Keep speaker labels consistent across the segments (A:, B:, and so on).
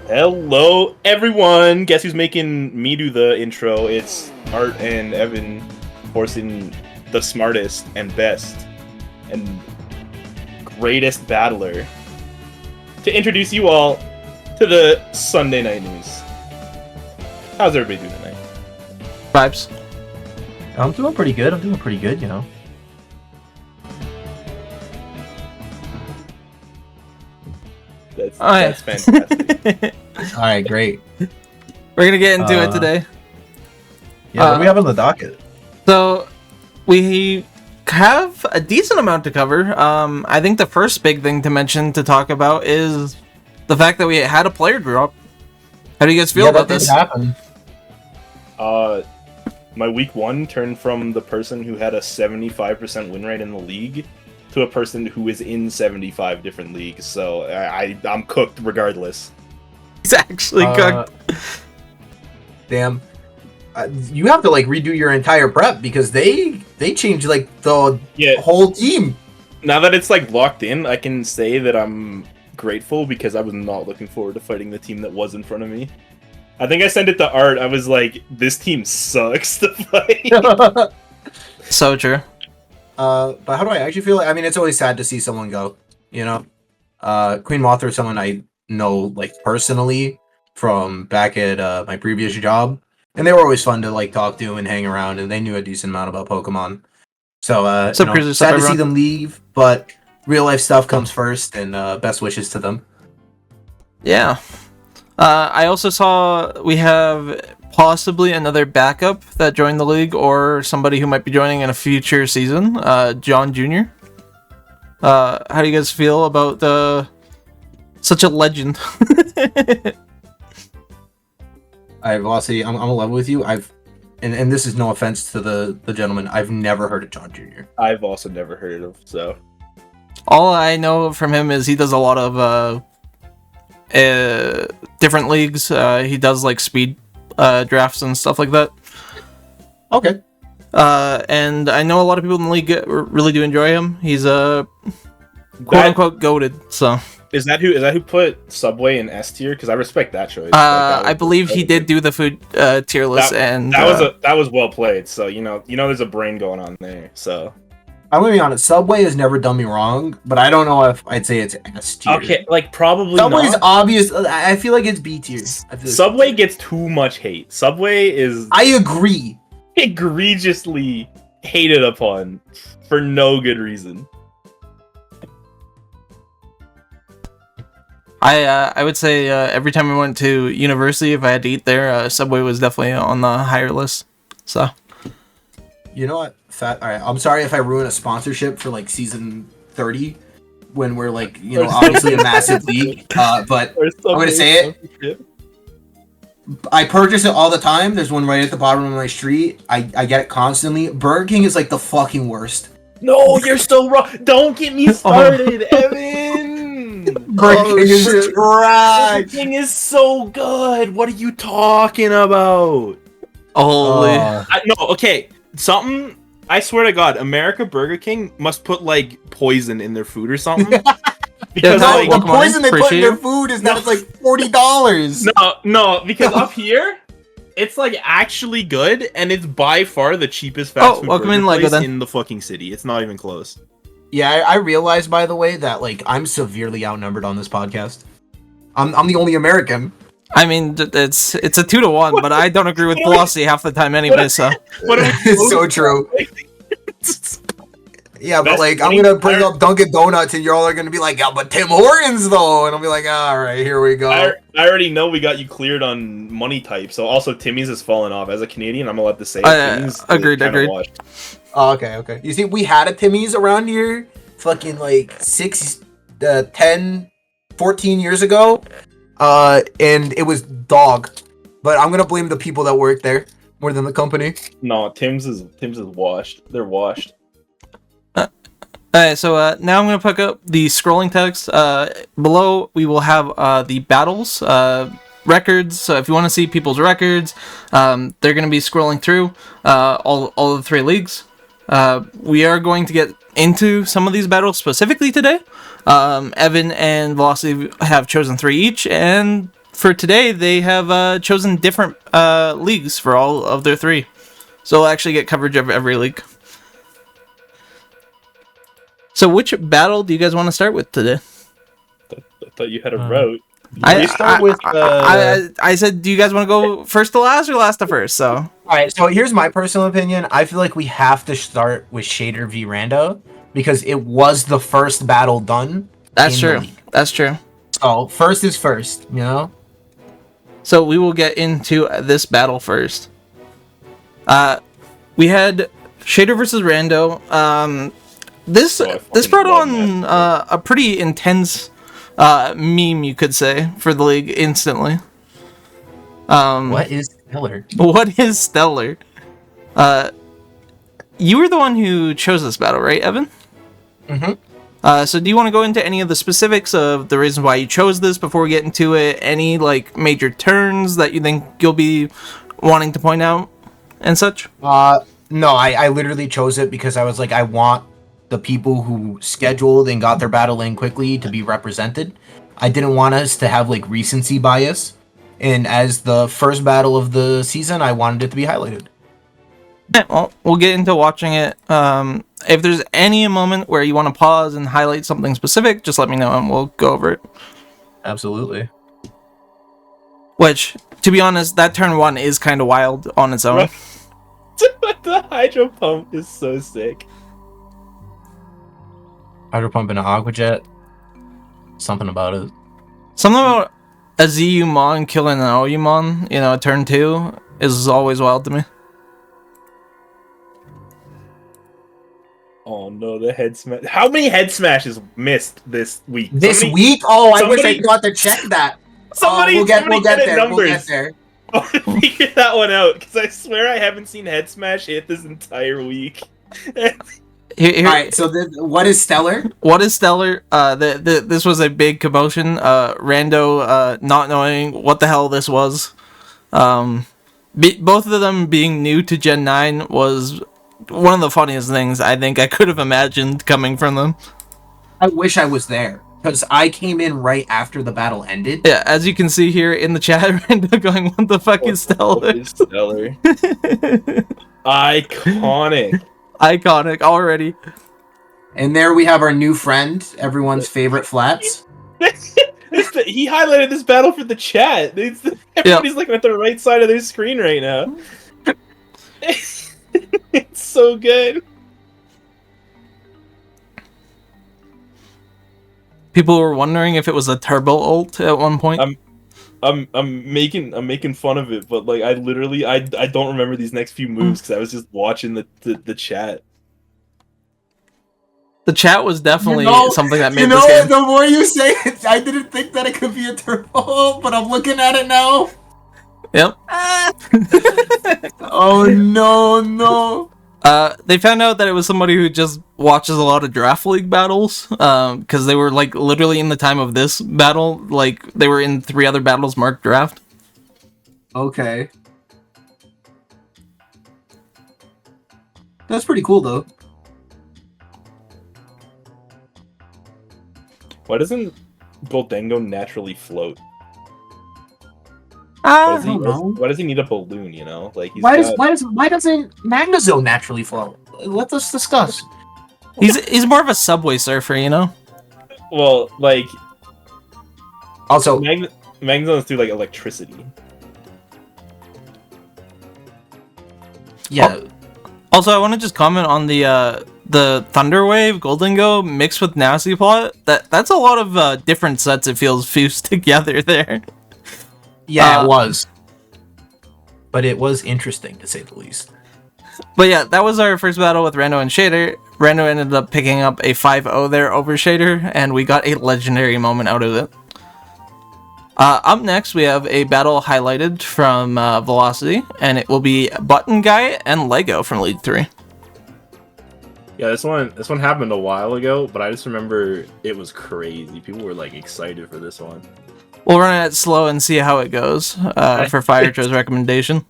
A: Hello, everyone! Guess who's making me do the intro? It's Art and Evan forcing the smartest and best and greatest battler to introduce you all to the Sunday Night News. How's everybody doing tonight?
B: Vibes.
C: I'm doing pretty good. You know.
A: That's fantastic.
C: All right, great.
B: We're gonna get into it today.
C: Yeah, what do we have on the docket?
B: So we have a decent amount to cover. I think the first big thing to mention to talk about is the fact that we had a player drop. How do you guys feel about
C: that
B: this?
C: did happen.
A: My week one turned from the person who had a 75% win rate in the league to a person who is in 75 different leagues, so I'm cooked regardless.
B: He's actually cooked.
C: Damn. You have to redo your entire prep because they changed the whole team.
A: Now that it's locked in, I can say that I'm grateful because I was not looking forward to fighting the team that was in front of me. I think I sent it to Art. I was like, this team sucks to fight.
B: So true.
C: But how do I actually feel? I mean, it's always sad to see someone go, you know? Queen Mothra is someone I know, personally from back at my previous job. And they were always fun to, talk to and hang around, and they knew a decent amount about Pokemon. So, sad to see them leave, but real life stuff comes first, and best wishes to them.
B: Yeah. I also saw we have possibly another backup that joined the league, or somebody who might be joining in a future season, John Jr. How do you guys feel about such a legend?
C: I'm a level with you. And this is no offense to the gentleman. I've never heard of John Jr.
A: I've also never heard of, so.
B: All I know from him is he does a lot of different leagues. He does speed drafts and stuff like that.
C: Okay.
B: And I know a lot of people in the league really do enjoy him. He's quote unquote goated. So
A: is that who put Subway in S tier? Because I respect that choice.
B: I believe he did do the food tier list, and
A: that was well played. So you know there's a brain going on there. So
C: I'm gonna be honest. Subway has never done me wrong, but I don't know if I'd say it's S tier.
A: Okay, probably
C: Subway's
A: not.
C: obvious. I feel like it's B tier.
A: Subway gets too much hate. Subway is.
C: I agree.
A: Egregiously hated upon for no good reason.
B: I would say every time I went to university, if I had to eat there, Subway was definitely on the higher list. So,
C: you know what? All right, I'm sorry if I ruin a sponsorship for season 30 when we're obviously a massive league. But I'm gonna say it. I purchase it all the time. There's one right at the bottom of my street. I get it constantly. Burger King is the fucking worst.
A: No, you're so wrong. Don't get me started, Evan.
C: Burger King is trash.
A: Burger King is so good. What are you talking about?
B: Holy.
A: Okay. Something. I swear to God, America Burger King must put poison in their food or something. Because
C: the poison they put in their food is that it's $40.
A: No, because up here, it's actually good, and it's by far the cheapest fast food burger place in the fucking city. It's not even close.
C: Yeah, I realized, by the way, that I'm severely outnumbered on this podcast. I'm the only American.
B: I mean, it's a 2-1, but I don't agree with Velocity half the time anyway. So
C: it's so true. Yeah, but I'm gonna bring up Dunkin' Donuts, and you're all gonna be yeah, but Tim Hortons though, and I'll be all right, here we go.
A: I already know we got you cleared on money type, so also Timmy's has fallen off. As a Canadian, I'm allowed to say it.
B: Agreed.
C: Oh, okay. You see, we had a Timmy's around here, fucking 6, 10, 14 years ago, and it was dog. But I'm gonna blame the people that work there more than the company. No,
A: Tim's is washed. They're washed.
B: Alright, so now I'm going to pick up the scrolling text. Below, we will have the battles, records. So if you want to see people's records, they're going to be scrolling through all the 3 leagues. We are going to get into some of these battles specifically today. Evan and Velocity have chosen 3 each, and for today, they have chosen different leagues for all of their 3. So we'll actually get coverage of every league. So which battle do you guys want to start with today?
A: I thought you had a route.
C: I start with.
B: I said, do you guys want to go first to last or last to first? So
C: All right, so here's my personal opinion. I feel like we have to start with Shader v Rando because it was the first battle done.
B: that's
C: in the
B: true.
C: league.
B: That's true.
C: So first is first, you know.
B: So we will get into this battle first. We had Shader versus Rando. This brought on a pretty intense meme, you could say, for the league instantly.
C: What is Stellar?
B: What is Stellar? You were the one who chose this battle, right, Evan?
C: Mm-hmm.
B: So do you want to go into any of the specifics of the reasons why you chose this before we get into it? Any, like, major turns that you think you'll be wanting to point out and such?
C: No, I literally chose it because I was like, I want the people who scheduled and got their battle in quickly to be represented. I didn't want us to have, like, recency bias. And as the first battle of the season, I wanted it to be highlighted.
B: Yeah, well, we'll get into watching it. If there's any moment where you want to pause and highlight something specific, just let me know and we'll go over it.
C: Absolutely.
B: Which, to be honest, that turn 1 is kind of wild on its own.
A: The hydro pump is so sick.
C: Hydro pump and an aqua jet. Something about it.
B: Something about a ZU-mon killing an OU-mon, turn 2, is always wild to me.
A: Oh no, the head smash. How many head smashes missed this week?
C: This week? Oh, I wish I got to check that.
A: We'll get there.
C: Numbers.
A: I'll figure that one out, because I swear I haven't seen head smash hit this entire week.
C: Alright, so what is Stellar?
B: What is Stellar? This was a big commotion. Rando not knowing what the hell this was. Both of them being new to Gen 9 was one of the funniest things I think I could have imagined coming from them.
C: I wish I was there, because I came in right after the battle ended.
B: Yeah, as you can see here in the chat, Rando going, what the fuck is Stellar?
A: What is Stellar? Iconic.
B: Iconic already.
C: And there we have our new friend, everyone's favorite Flats.
A: He highlighted this battle for the chat. Everybody's looking at the right side of their screen right now. It's so good.
B: People were wondering if it was a turbo ult at one point.
A: I'm making fun of it, but like I don't remember these next few moves because I was just watching the chat.
B: The chat was definitely something that made
C: this
B: game.
C: The more you say it, I didn't think that it could be a turbo, but I'm looking at it now.
B: Yep.
C: Oh no.
B: They found out that it was somebody who just watches a lot of Draft League battles, because they were like literally in the time of this battle, like they were in 3 other battles marked draft.
C: Okay. That's pretty cool though.
A: Why doesn't Goldengo naturally float?
C: I don't know.
A: Why does he need a balloon? Like
C: why doesn't Magnezone naturally float? Let us discuss.
B: He's more of a subway surfer,
A: Well, like
C: also
A: Magnezone's through like electricity.
C: Yeah.
B: Also, I want to just comment on the Thunder Wave Goldengo mixed with Nasty Plot. That's a lot of different sets. It feels fused together there.
C: Yeah, it was. But it was interesting, to say the least.
B: But yeah, that was our first battle with Rando and Shader. Rando ended up picking up a 5-0 there over Shader, and we got a legendary moment out of it. Up next, we have a battle highlighted from Velocity, and it will be Button Guy and Lego from League 3.
A: Yeah, this one happened a while ago, but I just remember it was crazy. People were like excited for this one.
B: We'll run it slow and see how it goes for Firetro's recommendation.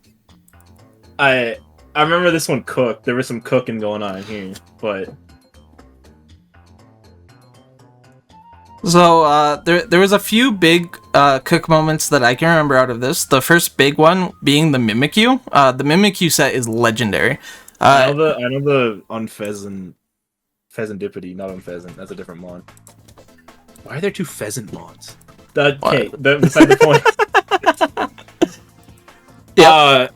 A: I remember this one cooked. There was some cooking going on here, but
B: So there was a few big Cook moments that I can remember out of this. The first big one being the Mimikyu. The Mimikyu set is legendary.
A: I know the on Pheasantipity, not on Pheasant. That's a different mon. Why are there two Pheasant mons? Okay, beside the point.
B: Yeah.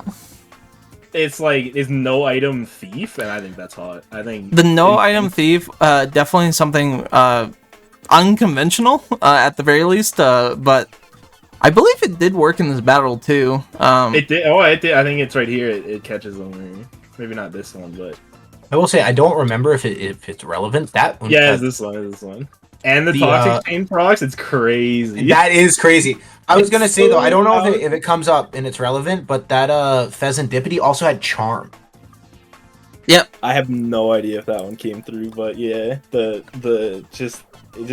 A: It's like is no item thief, and I think that's hot. I think
B: The no item thief, definitely something unconventional at the very least. But I believe it did work in this battle too.
A: It did. Oh, it did. I think it's right here. It catches them. Maybe not this one, but
C: I will say I don't remember if it's relevant. That one,
A: yeah, it's this one. It's this one. And the toxic chain procs, it's crazy.
C: That is crazy. I was gonna say though, I don't know if it comes up and it's relevant, but that Pheasantipity also had charm.
B: Yep.
A: I have no idea if that one came through, but yeah, just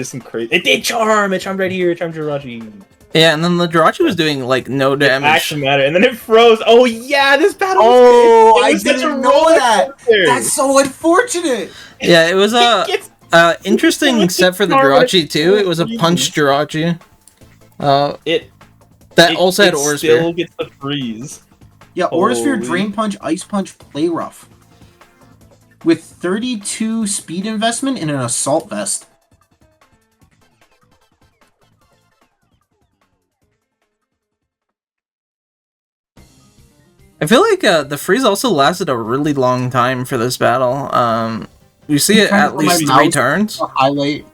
A: some crazy. It did charm. It charmed right here. It charmed Jirachi.
B: Yeah, and then the Jirachi was doing like no damage.
A: Actually matter, and then it froze. Oh yeah, this battle.
C: I didn't know that. That's so unfortunate.
B: Yeah, it was interesting set for the Jirachi too. It was a punch Jirachi. It also had Aura Sphere.
A: Still gets the freeze.
C: Yeah, Aura Sphere, Drain Punch, Ice Punch, Play Rough. With 32 speed investment in an Assault Vest.
B: I feel like the freeze also lasted a really long time for this battle. You see it at least 3 turns.
C: Highlight.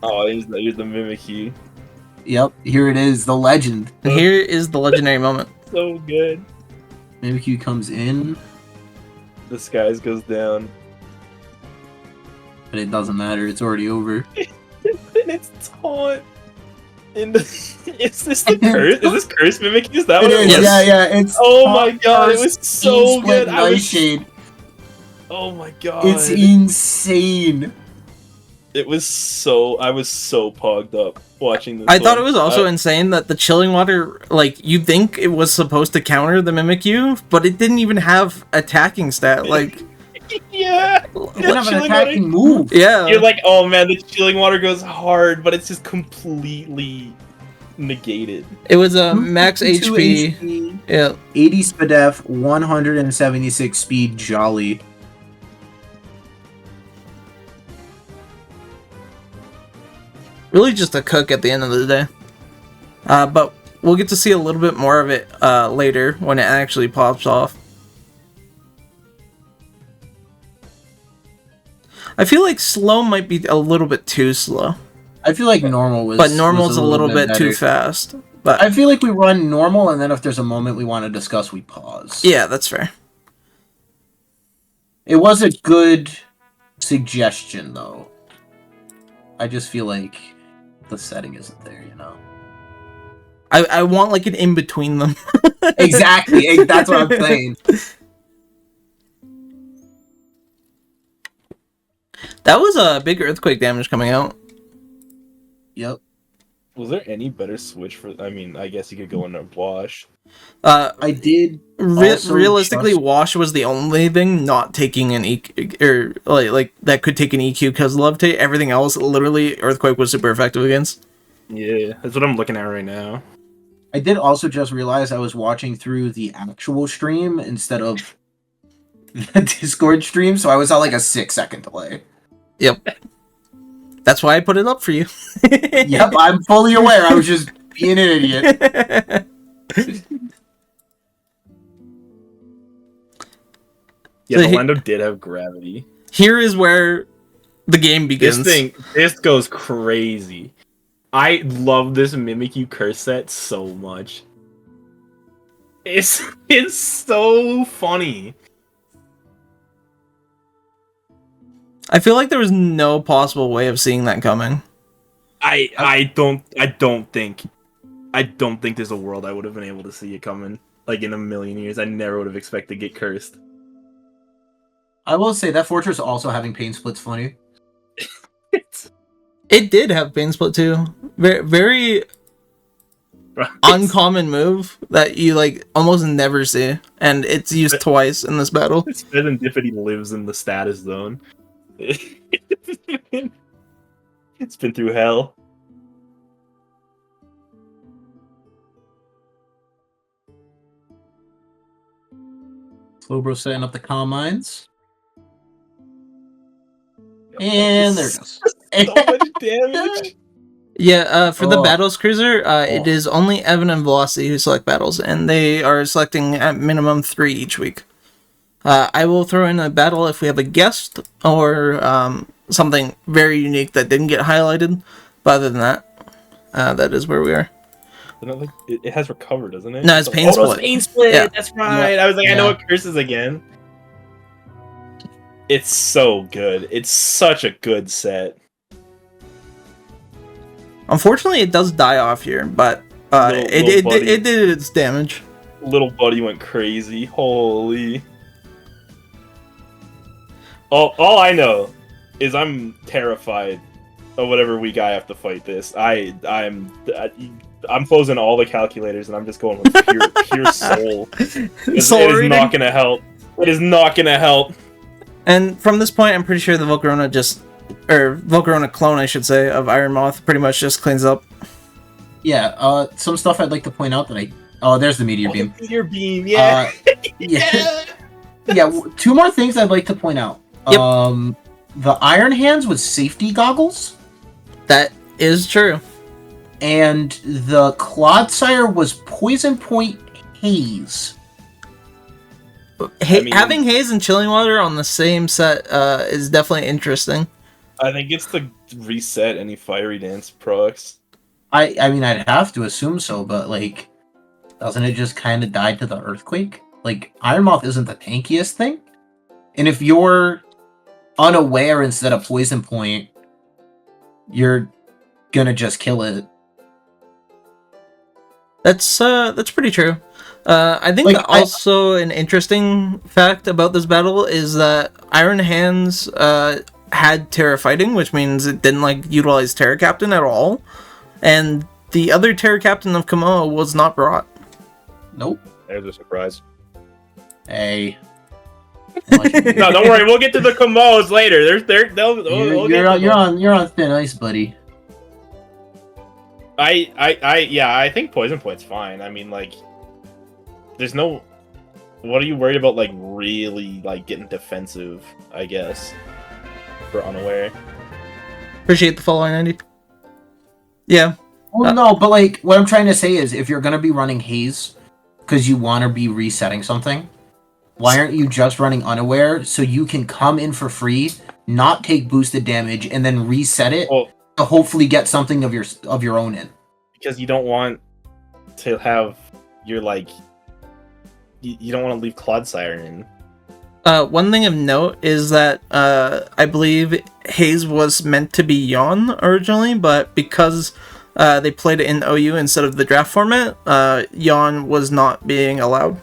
A: Oh, here's the Mimikyu.
C: Yep, here it is, the legend.
B: And here is the legendary moment.
A: So good.
C: Mimikyu comes in.
A: The skies goes down.
C: But it doesn't matter, it's already over.
A: And it's taunt. Is this the curse? Is this curse Mimikyu? Is that what it is?
C: Yeah, it's
A: my god, it was so good.
C: Nightshade.
A: Oh my god.
C: It's insane.
A: I was so pogged up watching this.
B: I thought it was also insane that the chilling water, like, you'd think it was supposed to counter the Mimikyu, but it didn't even have attacking stat, like...
A: Yeah!
C: It didn't have an attacking move.
B: Yeah.
A: You're like, oh man, the chilling water goes hard, but it's just completely negated.
B: It was a max HP. Yeah.
C: 80 Spadef, 176 speed Jolly.
B: Really just a cook at the end of the day. But we'll get to see a little bit more of it later when it actually pops off. I feel like slow might be a little bit too slow.
C: I feel like normal was...
B: But normal's a little bit
C: better.
B: too fast. But
C: I feel like we run normal, and then if there's a moment we want to discuss, we pause.
B: Yeah, that's fair.
C: It was a good suggestion, though. I just feel like the setting isn't there, you know?
B: I want like an in-between them.
C: Exactly, that's what I'm saying.
B: That was a big earthquake damage coming out.
C: Yep.
A: Was there any better switch for? I mean, I guess you could go into Wash.
C: I did.
B: Realistically, Wash was the only thing not taking an EQ, or like that could take an EQ because Levitate. Everything else, literally, Earthquake was super effective against.
A: Yeah, that's what I'm looking at right now.
C: I did also just realize I was watching through the actual stream instead of the Discord stream, so I was at like a 6-second delay.
B: Yep. That's why I put it up for you.
C: Yep, I'm fully aware. I was just being an idiot.
A: Yeah,
B: So
A: the Lando did have gravity.
B: Here is where the game begins.
A: This goes crazy. I love this Mimikyu curse set so much. It's so funny.
B: I feel like there was no possible way of seeing that coming.
A: I don't think there's a world I would have been able to see it coming. Like in a million years, I never would have expected to get cursed.
C: I will say that Fortress also having Pain Split's funny.
B: It did have Pain Split too. Very uncommon move that you like almost never see, and it's used twice in this battle.
A: Serendipity lives in the status zone. It's been through hell.
C: Slowbro setting up the comm mines. And there it goes.
A: So much damage.
B: Yeah, for the
C: Oh.
B: battles cruiser, it is only Evan and Velocity who select battles, and they are selecting at minimum 3 each week. I will throw in a battle if we have a guest or something very unique that didn't get highlighted. But other than that, that is where we are.
A: It has recovered, doesn't it?
B: No, it's pain split.
A: Pain split.
B: Yeah.
A: That's right.
C: Yeah.
A: I was like, I
C: Yeah.
A: know it curses again. It's so good. It's such a good set.
B: Unfortunately, it does die off here, but it did its damage.
A: Little buddy went crazy. Holy. All I know is I'm terrified of whatever week I have to fight this. I'm closing all the calculators and I'm just going with pure soul. It is not gonna help. It is not gonna help.
B: And from this point, I'm pretty sure the Volcarona clone, I should say, of Iron Moth pretty much just cleans up.
C: Yeah, some stuff I'd like to point out that there's the meteor beam.
A: The meteor beam, yeah.
C: Yeah. Yeah, 2 more things I'd like to point out.
B: Yep.
C: The Iron Hands with safety goggles.
B: That is true.
C: And the Clodsire was Poison Point Haze.
B: Having Haze and Chilling Water on the same set is definitely interesting.
A: I think it's to reset any Fiery Dance products.
C: I mean, I'd have to assume so, but, like, doesn't it just kind of die to the Earthquake? Like, Iron Moth isn't the tankiest thing. And if you're unaware instead of Poison Point, you're gonna just kill it.
B: That's pretty true. I think
C: Like,
B: that also an interesting fact about this battle is that Iron Hands had Terra Fighting, which means it didn't utilize Terra Captain at all, and the other Terra Captain of Komoa was not brought.
C: Nope.
A: There's a surprise.
C: Hey.
A: No, don't worry. We'll get to the Komoas later.
C: You're on thin ice, buddy.
A: I think Poison Point's fine. I mean, there's no. What are you worried about? Really, getting defensive? I guess for unaware.
B: Appreciate the follow, 90. Yeah.
C: Well, no, but what I'm trying to say is, if you're gonna be running Haze because you want to be resetting something, why aren't you just running Unaware so you can come in for free, not take boosted damage, and then reset it to hopefully get something of your own in?
A: Because you don't want to have your you don't want to leave Clodsire in.
B: One thing of note is that I believe Haze was meant to be Yawn originally, but because they played it in OU instead of the draft format, Yawn was not being allowed.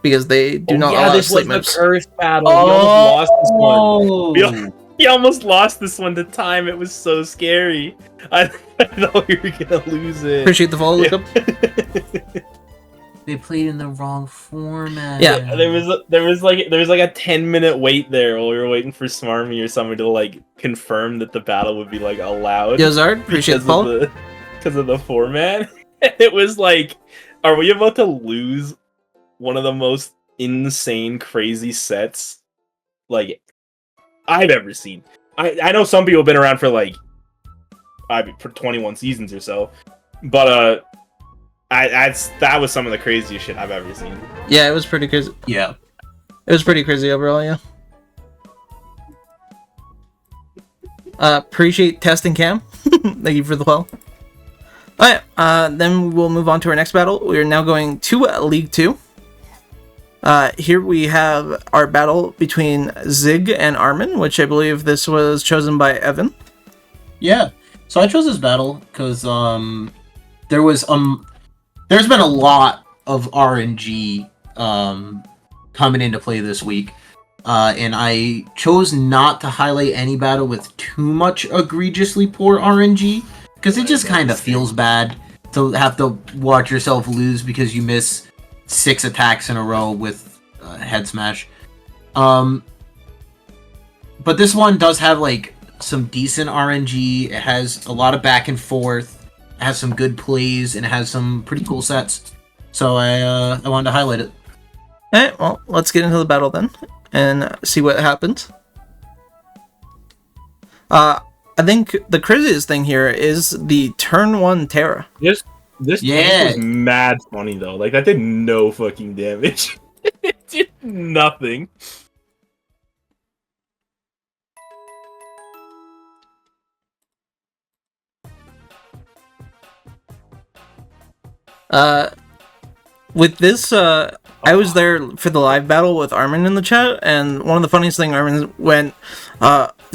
B: Because they do not allow sleep
A: was
B: moves.
A: the curse battle. He almost lost this one to time. It was so scary. I thought we were gonna lose it.
B: Appreciate the follow, Luke.
C: They played in the wrong format.
B: Yeah,
A: there was like a 10-minute wait there while we were waiting for Smarmy or someone to confirm that the battle would be allowed.
B: Yo, Zard, appreciate the follow.
A: Because of the format. It was are we about to lose one of the most insane, crazy sets I've ever seen? I know some people have been around for for 21 seasons or so, but that was some of the craziest shit I've ever seen.
B: Yeah, it was pretty crazy.
C: Yeah,
B: it was pretty crazy overall. Yeah. Appreciate testing cam. Thank you for the follow. Alright, then we'll move on to our next battle. We are now going to League 2. Here we have our battle between Zig and Armin, which I believe this was chosen by Evan.
C: Yeah, so I chose this battle because there's been a lot of RNG coming into play this week, and I chose not to highlight any battle with too much egregiously poor RNG because it just kind of feels bad to have to watch yourself lose because you miss 6 attacks in a row with head smash. But But this one does have like some decent RNG. It has a lot of back and forth. It has some good plays, and it has some pretty cool sets. So I wanted to highlight it.
B: Alright, well, let's get into the battle then and see what happens. I think the craziest thing here is the turn 1 Terra.
A: This was mad funny though. Like that did no fucking damage. It did nothing.
B: With this, I was there for the live battle with Armin in the chat, and one of the funniest thing Armin went,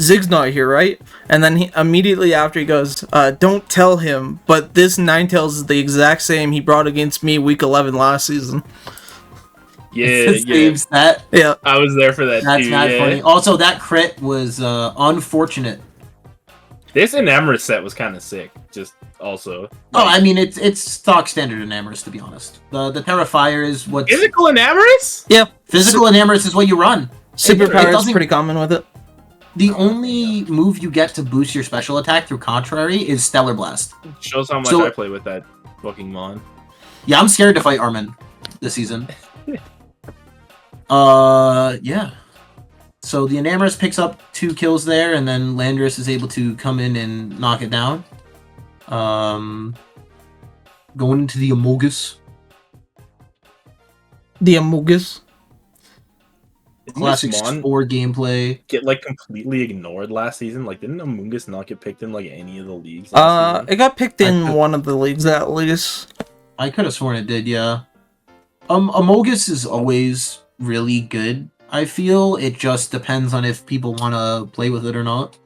B: Zig's not here, right? And then he immediately after he goes, don't tell him, but this Ninetales is the exact same he brought against me week 11 last season.
A: Yeah.
C: That.
B: Yeah.
A: I was there for that too.
C: That's not funny. Also, that crit was unfortunate.
A: This Enamorous set was kind of sick. Just also.
C: Oh, I mean, it's stock standard Enamorous, to be honest. The Terra Fire is what.
A: Physical Enamorous?
B: Yeah.
C: Physical Enamorous is what you run.
B: Superpower is pretty common with it.
C: The only move you get to boost your special attack through Contrary is Stellar Blast.
A: Shows how much I play with that fucking mon.
C: Yeah, I'm scared to fight Armin this season. Yeah. So the Enamorous picks up 2 kills there, and then Landorus is able to come in and knock it down. Going into the Amogus.
B: The Amogus.
C: Classic Spore gameplay.
A: Get like completely ignored last season. Like, didn't Amogus not get picked in like any of the leagues? Last season?
B: It got picked in one of the leagues at least.
C: I could have sworn it did, yeah. Amogus is always really good. I feel it just depends on if people want to play with it or not.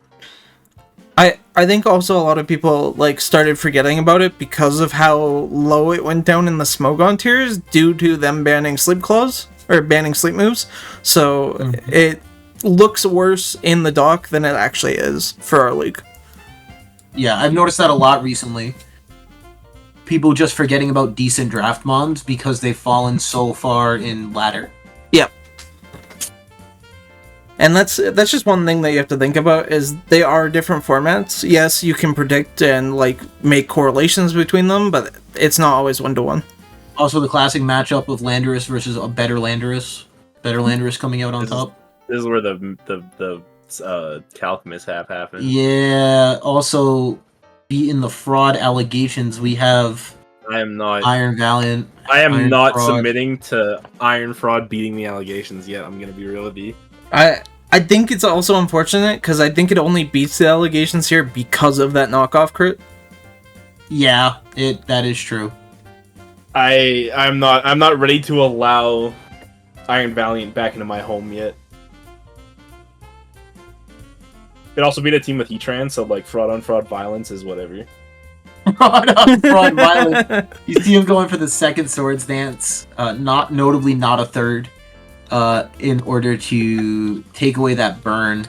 B: I think also a lot of people like started forgetting about it because of how low it went down in the Smogon tiers due to them banning sleep claws or banning sleep moves. So it looks worse in the dock than it actually is for our league.
C: Yeah, I've noticed that a lot recently. People just forgetting about decent draft mons because they've fallen so far in ladder.
B: Yep. And that's just one thing that you have to think about is they are different formats. Yes, you can predict and like make correlations between them, but it's not always 1-to-1.
C: Also, the classic matchup of Landorus versus a better Landorus. Better Landorus coming out on top.
A: This is where the calc mishap happened.
C: Yeah. Also, beating the fraud allegations, we have.
A: I am not
C: Iron Valiant.
A: I am
C: Iron
A: not
C: Fraud.
A: submitting to Iron Fraud beating the allegations yet. I'm gonna be real with you.
B: I think it's also unfortunate because I think it only beats the allegations here because of that knockoff crit.
C: Yeah, that is true.
A: I'm not ready to allow Iron Valiant back into my home yet. It also beat a team with Heatran, so like fraud on fraud violence is whatever.
C: Fraud on fraud violence. You see him going for the second Swords Dance, notably not a third, in order to take away that burn.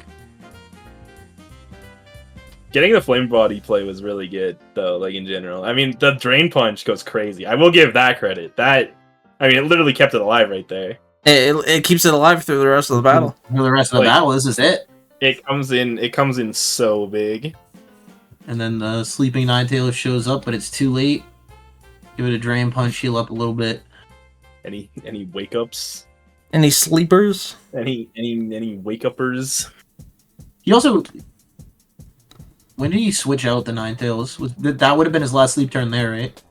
A: Getting the Flame Body play was really good, though, like in general. I mean, the Drain Punch goes crazy. I will give that credit. It literally kept it alive right there.
B: It keeps it alive through the rest of the battle.
C: For the rest of the battle, this is it.
A: It comes in so big.
C: And then the Sleeping Ninetales shows up, but it's too late. Give it a Drain Punch, heal up a little bit.
A: Any wake ups?
B: Any sleepers?
A: Any wake uppers?
C: He also. When did he switch out the Ninetales? That would have been his last sleep turn there, right?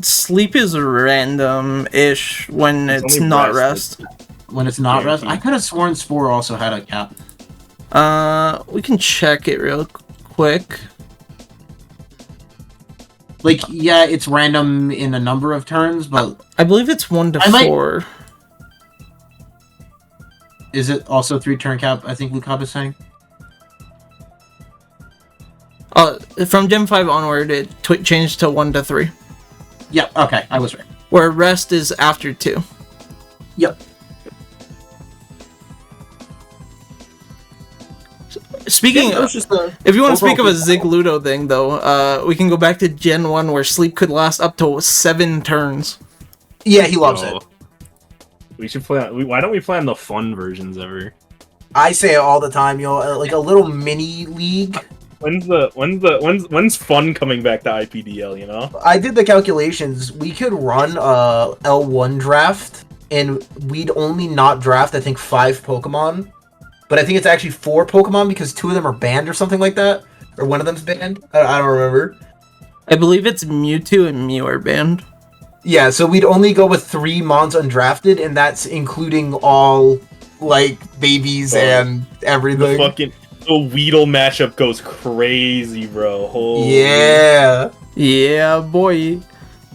B: Sleep is random-ish when it's not rest.
C: When it's not rest? I could have sworn Spore also had a cap.
B: We can check it real quick.
C: Like, yeah, it's random in a number of turns, but...
B: I believe it's 1 to 4.
C: Is it also 3-turn cap, I think Lucop is saying?
B: From Gen 5 onward, it changed to 1 to 3.
C: Yep, okay, I was right.
B: Where rest is after 2.
C: Yep.
B: Speaking of, if you want to speak of a Zig Ludo thing, though, we can go back to Gen 1 where sleep could last up to 7 turns.
C: Yeah, he loves it.
A: We should play. Why don't we play on the fun versions ever?
C: I say it all the time, like a little mini league.
A: When's fun coming back to IPDL? You know.
C: I did the calculations. We could run a L1 draft, and we'd only not draft, I think, 5 Pokemon. But I think it's actually 4 Pokemon because 2 of them are banned or something like that. Or one of them's banned. I don't remember.
B: I believe it's Mewtwo and Mew are banned.
C: Yeah, so we'd only go with 3 Mons undrafted, and that's including all, like, babies and everything.
A: The Weedle matchup goes crazy, bro. Holy.
C: Yeah.
B: Yeah, boy.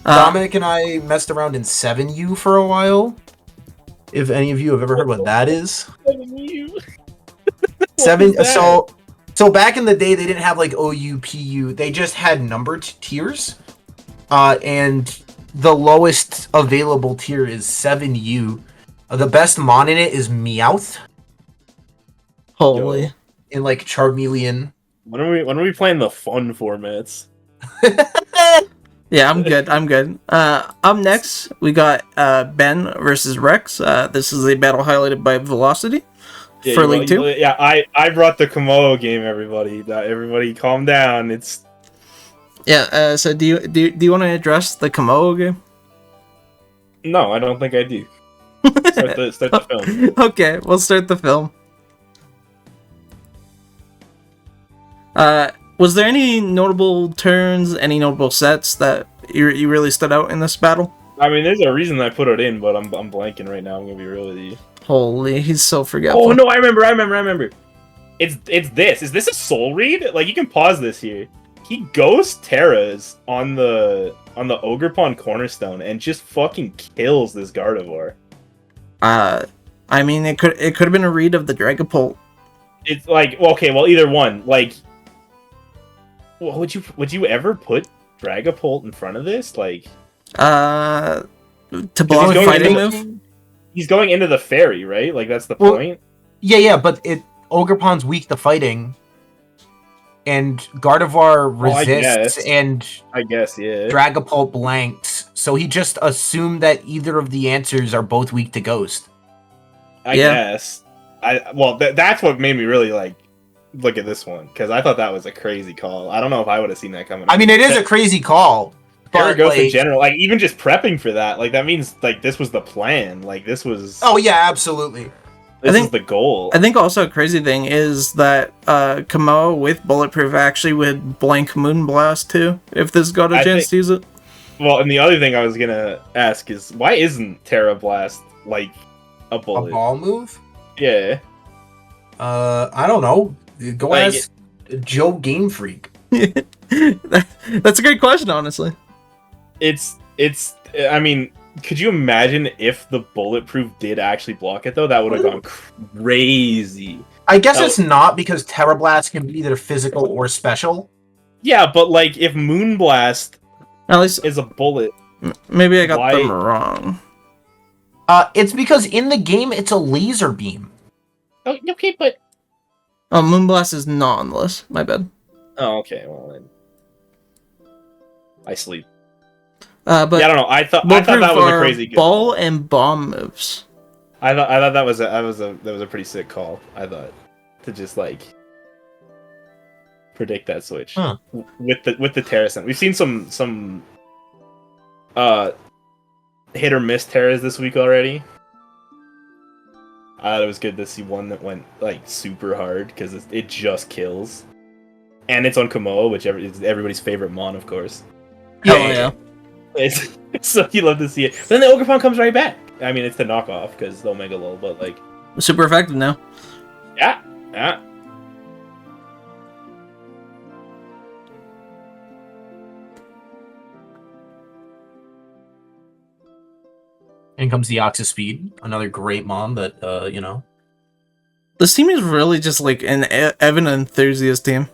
C: Dominic and I messed around in 7U for a while. If any of you have ever heard what that is.
A: 7U.
C: So back in the day, they didn't have like OU, PU. They just had numbered tiers. And the lowest available tier is 7U. The best mon in it is Meowth.
B: Holy.
A: Yo.
C: In like Charmeleon.
A: When are we playing the fun formats?
B: Yeah, I'm good. Up next, we got Ben versus Rex. This is a battle highlighted by Velocity for League 2.
A: Yeah, I brought the Komodo game, everybody. Everybody calm down. It's...
B: Yeah, so do you want to address the Komodo game?
A: No, I don't think I do. Start the film.
B: Okay, we'll start the film. Was there any notable turns, any notable sets that you really stood out in this battle?
A: I mean, there's a reason I put it in, but I'm blanking right now. I'm gonna be real with you.
B: Holy, he's so forgetful.
A: Oh no, I remember. It's this. Is this a soul read? Like, you can pause this here. He ghosts Terras on the Ogerpon Cornerstone and just fucking kills this Gardevoir.
B: I mean, it could have been a read of the Dragapult.
A: It's like, well, okay, well, either one. Like, well, would you ever put Dragapult in front of this? Like,
B: to block a fighting move.
A: He's going into the fairy, right? Like, that's the point.
C: Yeah, but Ogerpon's weak to fighting, and Gardevoir resists,
A: I guess, yeah.
C: Dragapult blanks, so he just assumed that either of the answers are both weak to Ghost.
A: I guess. That's what made me really, like, look at this one, because I thought that was a crazy call. I don't know if I would have seen that coming.
C: I mean, it is a crazy call.
A: Terra Ghost in general, like, even just prepping for that, like, that means, like, this was the plan. Like, this was...
C: Oh, yeah, absolutely.
A: This is the goal.
B: I think also a crazy thing is that Kamo with Bulletproof actually would blank Moonblast too, if this got a chance to use it.
A: Well, and the other thing I was gonna ask is, why isn't Terra Blast, like, a bullet?
C: A ball move?
A: Yeah.
C: I don't know. Go ask Joe Game Freak.
B: That's a great question, honestly.
A: I mean, could you imagine if the Bulletproof did actually block it, though? That would have gone crazy.
C: I guess it's not, because Terra Blast can be either physical or special.
A: Yeah, but, like, if Moonblast
B: at least
A: is a bullet...
B: Maybe I got them wrong.
C: It's because in the game, it's a laser beam.
A: Oh, okay, but...
B: Oh, Moonblast is not on the list. My bad.
A: Oh, okay, well, then... I sleep.
B: But
A: yeah, I don't know. I thought that was a crazy good
B: ball and bomb moves.
A: I thought that was a pretty sick call. I thought, to just, like, predict that switch with the Terracent. We've seen some hit or miss Terras this week already. It was good to see one that went, like, super hard, because it just kills, and it's on Komodo, which is everybody's favorite mon, of course.
B: Yeah.
A: So you love to see it. But then the Ogerpon comes right back. I mean, it's the knockoff because the Omega Lull, but, like,
B: super effective now.
A: Yeah.
C: In comes the Speed, another great mon that you know.
B: This team is really just like an Evan enthusiast team.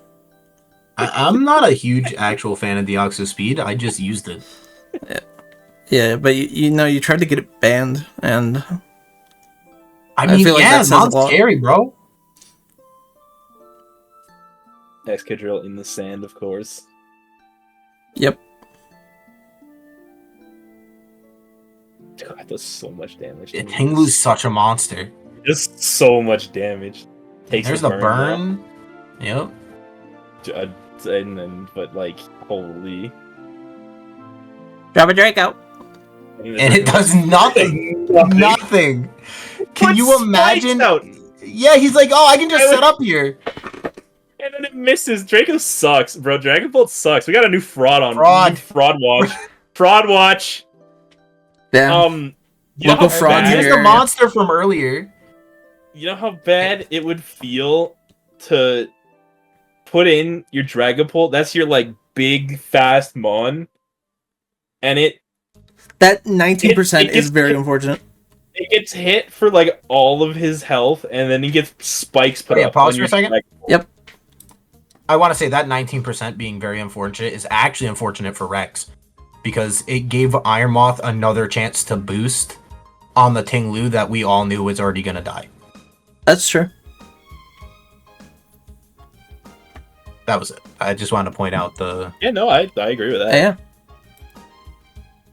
C: I'm not a huge actual fan of the Speed. I just used it.
B: Yeah, but you know, you tried to get it banned, and
C: I mean,
B: feel like
C: yeah,
B: that says
C: mon's
B: a lot.
C: scary, bro.
A: Excadrill in the sand, of course.
B: Yep.
A: God, that does so much damage.
C: Tengu's such a monster.
A: Just so much damage. Takes
C: There's the
A: burn.
C: burn. Yep.
A: And then, but like, holy.
B: Drop a Draco.
C: And it does nothing. Nothing. Can
A: Put
C: you
A: spikes
C: imagine?
A: out.
C: Yeah, he's like, oh, I can just set up here.
A: And then it misses. Draco sucks, bro. Dragon Bolt sucks. We got a new fraud on.
C: Fraud.
A: New fraud watch. Fraud watch.
B: Damn.
A: You know
B: Local
A: how
B: fraud
A: bad-
C: Here's
B: here.
C: the monster from earlier.
A: You know how bad it would feel to put in your Dragapult? That's your like big fast mon, and
B: That 19%
A: It
B: is very
A: it-
B: unfortunate.
A: it gets hit for like all of his health, and then he gets spikes put up.
C: Pause
A: on
C: for
A: your
C: a second.
A: Dragapult.
B: Yep.
C: I want to say that 19% being very unfortunate is actually unfortunate for Rex, because it gave Iron Moth another chance to boost on the Ting Lu that we all knew was already going to die.
B: That's true.
C: That was it. I just wanted to point out the...
A: Yeah, no, I agree with that.
B: Yeah.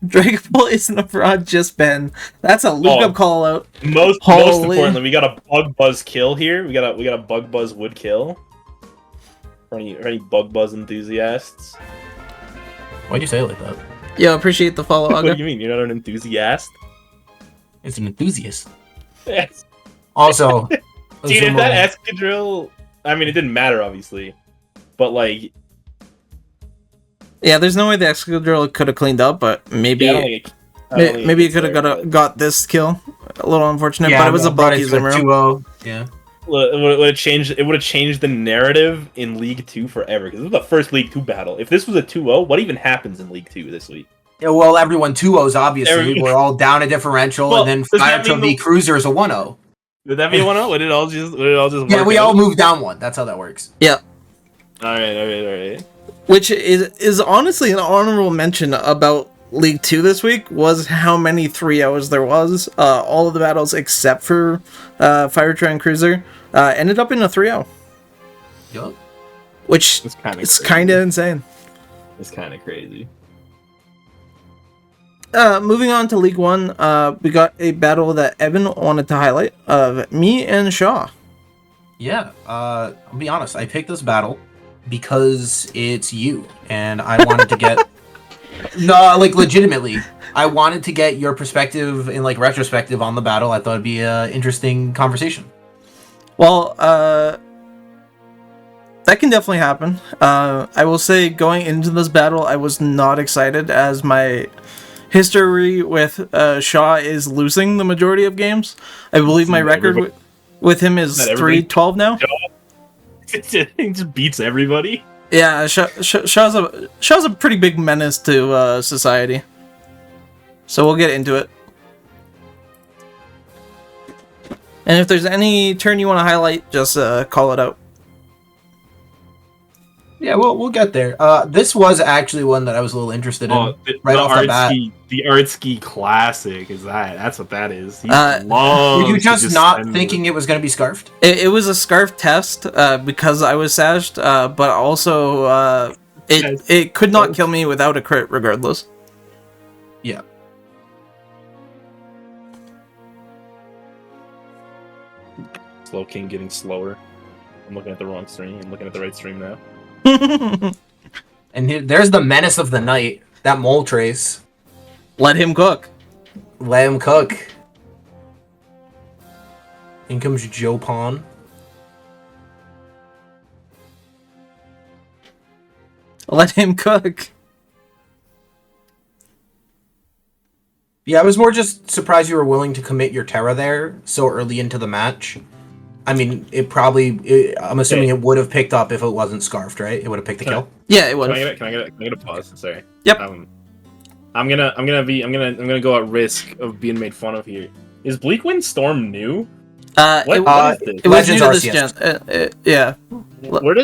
B: Dragapult isn't a fraud, just Ben. That's a look-up call out.
A: Most
B: Holy.
A: importantly, we got a Bug Buzz kill here. We got a Bug Buzz wood kill. For any Bug Buzz enthusiasts.
C: Why'd you say it like that?
B: Yo, appreciate the follow,
A: What do
B: Aga.
A: you mean? You're not an enthusiast?
C: It's an enthusiast.
A: Yes.
C: Also,
A: Dude, if
C: Azumarill-
A: that Escadrille... I mean, it didn't matter, obviously. But, like...
B: Yeah, there's no way the Excadrill could have cleaned up, but maybe
A: Yeah, I don't think it
B: maybe it
A: gets
B: could have
A: there,
B: got this kill. A little unfortunate,
C: yeah,
B: but it was a
C: brought
B: bulky
C: it to a
B: Azumarill.
C: 2-0. Yeah.
A: It would have changed the narrative in League 2 forever, because this was the first League 2 battle. If this was a 2-0, what even happens in League 2 this week?
C: Yeah, well, everyone 2-0s, obviously.
A: Every-
C: We're all down a differential,
A: Well,
C: and then
A: does
C: Fire
A: that mean
C: to V
A: the-
C: Cruiser is a 1-0.
A: Would that be a 1-0? Would it all just
C: Yeah,
A: work
C: we
A: out?
C: all move down one. That's how that works.
B: Yeah,
A: Alright.
B: which is honestly an honorable mention about League 2 this week was how many 3-0s there was. All of the battles except for Fire Tran Cruiser ended up in a 3-0,
C: Yup.
B: which
A: It's kind of
B: it's kind of insane.
A: It's kind of crazy.
B: Moving on to League 1, we got a battle that Evan wanted to highlight of me and Shaw.
C: Yeah, I'll be honest. I picked this battle because it's you, and I wanted to get... No, like, legitimately. I wanted to get your perspective and, like, retrospective on the battle. I thought it'd be an interesting conversation.
B: Well, that can definitely happen. I will say, going into this battle, I was not excited, as my history with Shaw is losing the majority of games. I believe my record with him is
A: Not everybody.
B: 3-12 now.
A: He just beats everybody.
B: Yeah, Shaw's a pretty big menace to society. So we'll get into it. And if there's any turn you want to highlight, just call it out.
C: Yeah, we'll get there. This was actually one that I was a little interested in. right off the bat.
A: The Artski classic is that. That's what that is. He
B: Uh,
A: loves
C: Were you
A: to
C: just not
A: send
C: thinking it was going to be Scarfed?
B: It was a scarf test because I was sashed, but also it could not kill me without a crit regardless.
C: Yeah.
A: Slow King getting slower. I'm looking at the wrong stream. I'm looking at the right stream now.
C: And there's the menace of the night, that mole trace.
B: Let him cook.
C: Let him cook. In comes Joe Pawn.
B: Let him cook.
C: Yeah, I was more just surprised you were willing to commit your Terra there so early into the match. I mean, I'm assuming it would have picked up if it wasn't Scarfed, right? It would have picked the kill.
B: Yeah, it was.
A: Can I get a pause? Sorry.
B: Yep.
A: I'm gonna go at risk of being made fun of here. Is Bleakwind Storm new?
B: What
A: What is this?
B: it was new
C: Legends
B: to this
C: Arceus.
B: gen. Yeah.
A: Where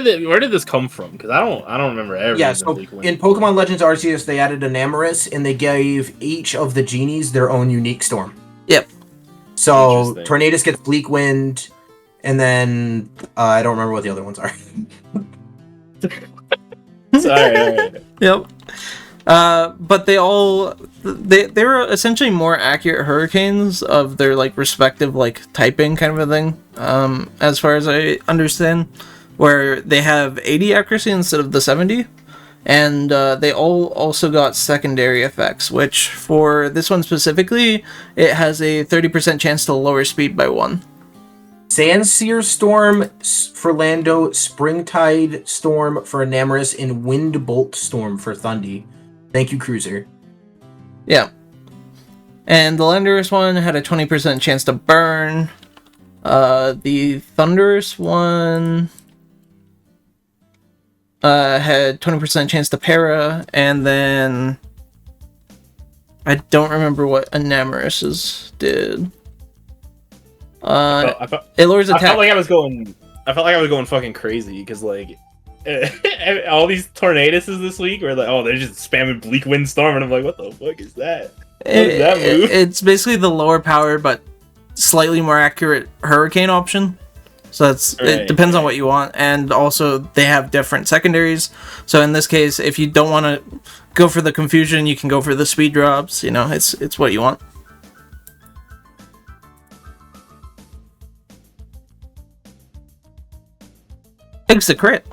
A: did this come from? Because I don't remember ever.
C: Yeah,
A: using
C: so
A: Bleakwind.
C: in Pokemon Legends Arceus, they added an Amorous, and they gave each of the genies their own unique storm.
B: Yep.
C: So
A: Interesting.
C: Tornadus gets Bleak Wind, and then I don't remember what the other ones are.
A: Sorry. All right.
B: Yep. But they were essentially more accurate hurricanes of their like respective like typing kind of a thing. As far as I understand, where they have 80 accuracy instead of the 70. And they all also got secondary effects, which for this one specifically, it has a 30% chance to lower speed by 1.
C: Sandsear Storm for Lando, Springtide Storm for Enamoris, and Windbolt Storm for Thundy. Thank you, Cruiser.
B: Yeah. And the Landorus one had a 20% chance to burn. The Thunderous one had 20% chance to para, and then I don't remember what Enamoris's did. It lowers attack.
A: I felt like I was going fucking crazy because like all these tornadoes this week were like, oh, they're just spamming Bleak Wind Storm, and I'm like, what the fuck is that? What is that move?
B: It's basically the lower power but slightly more accurate hurricane option. So it depends on what you want, and also they have different secondaries. So in this case, if you don't want to go for the confusion, you can go for the speed drops. You know, it's what you want. Thanks to crit.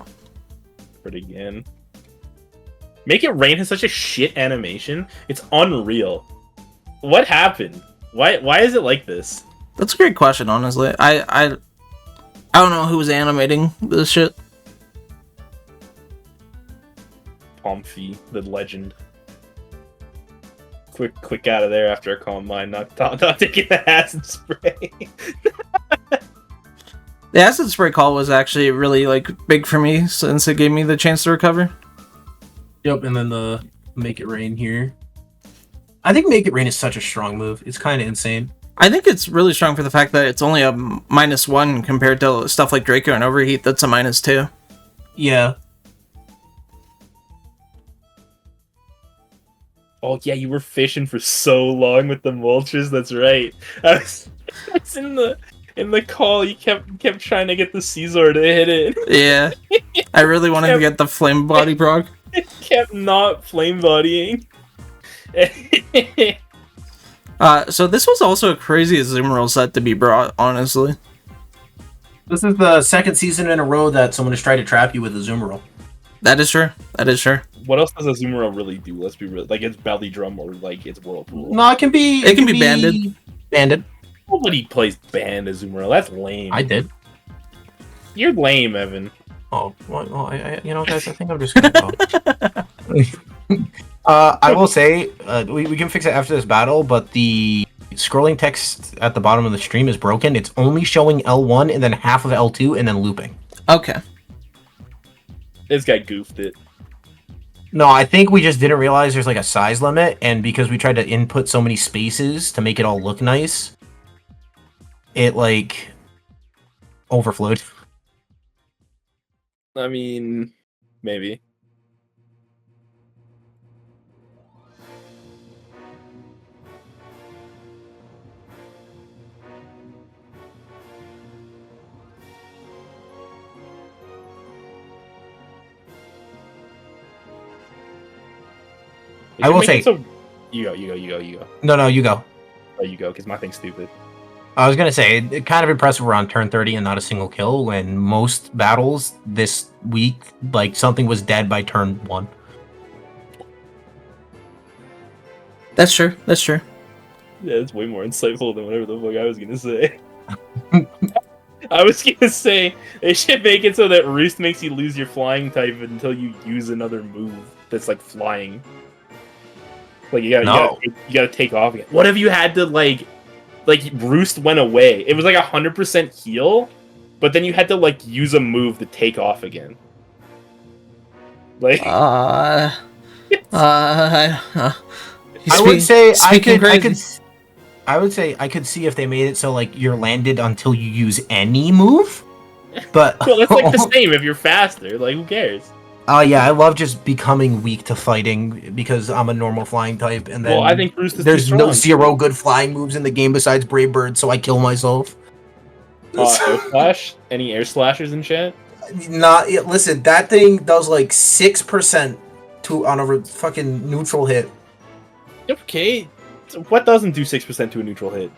A: Crit again. Make It Rain has such a shit animation. It's unreal. What happened? Why is it like this?
B: That's a great question, honestly. I don't know who was animating this shit.
A: Pomfy, the legend. Quick out of there after a calm mind. Not taking the acid spray.
B: The acid spray call was actually really like big for me since it gave me the chance to recover.
C: Yep, and then the Make It Rain here. I think Make It Rain is such a strong move. It's kind of insane.
B: I think it's really strong for the fact that it's only a -1 compared to stuff like Draco and Overheat that's a -2.
C: Yeah.
A: Oh yeah, you were fishing for so long with the mulches. That's right. I was in the call. You kept trying to get the Caesar to hit it.
B: Yeah, I really wanted to get the flame body proc.
A: It kept not flame bodying.
B: So this was also a crazy Azumarill set to be brought, honestly.
C: This is the second season in a row that someone has tried to trap you with a Azumarill.
B: That is true. That is true.
A: What else does Azumarill really do? Let's be real. Like it's Belly Drum or like it's Whirlpool.
C: No, it can be.
B: It can be banded.
C: Banded.
A: Nobody plays band Azumarill. That's lame.
C: I did.
A: You're lame, Evan.
C: Oh, well, you know, guys, I think I'm just gonna go. I will say, we can fix it after this battle, but the scrolling text at the bottom of the stream is broken. It's only showing L1 and then half of L2 and then looping.
B: Okay.
A: This guy goofed it.
C: No, I think we just didn't realize there's like a size limit, and because we tried to input so many spaces to make it all look nice, it like overflowed.
A: I mean, maybe.
C: I will say...
A: You go.
C: No, you go.
A: Oh, you go, because my thing's stupid.
C: I was going to say, it kind of impressive we're on turn 30 and not a single kill, when most battles this week, like, something was dead by turn 1.
B: That's true. That's true.
A: Yeah, it's way more insightful than whatever the fuck I was going to say. I was going to say, they should make it so that Roost makes you lose your flying type until you use another move that's, like, flying. Like, you gotta take off again. What if you had to, like Roost went away? It was like 100% heal, but then you had to, like, use a move to take off again. Like...
C: I would say I would say I could see if they made it so, like, you're landed until you use any move, but...
A: Well, it's, like, the same if you're faster. Like, who cares?
C: Yeah, I love just becoming weak to fighting because I'm a normal flying type, and then
A: I think Bruce is
C: there's no zero good flying moves in the game besides Brave Bird, so I kill myself.
A: Air Slash? Any Air Slashers in chat?
C: Listen, that thing does like 6% on a fucking neutral hit.
A: Okay, so what doesn't do 6% to a neutral hit?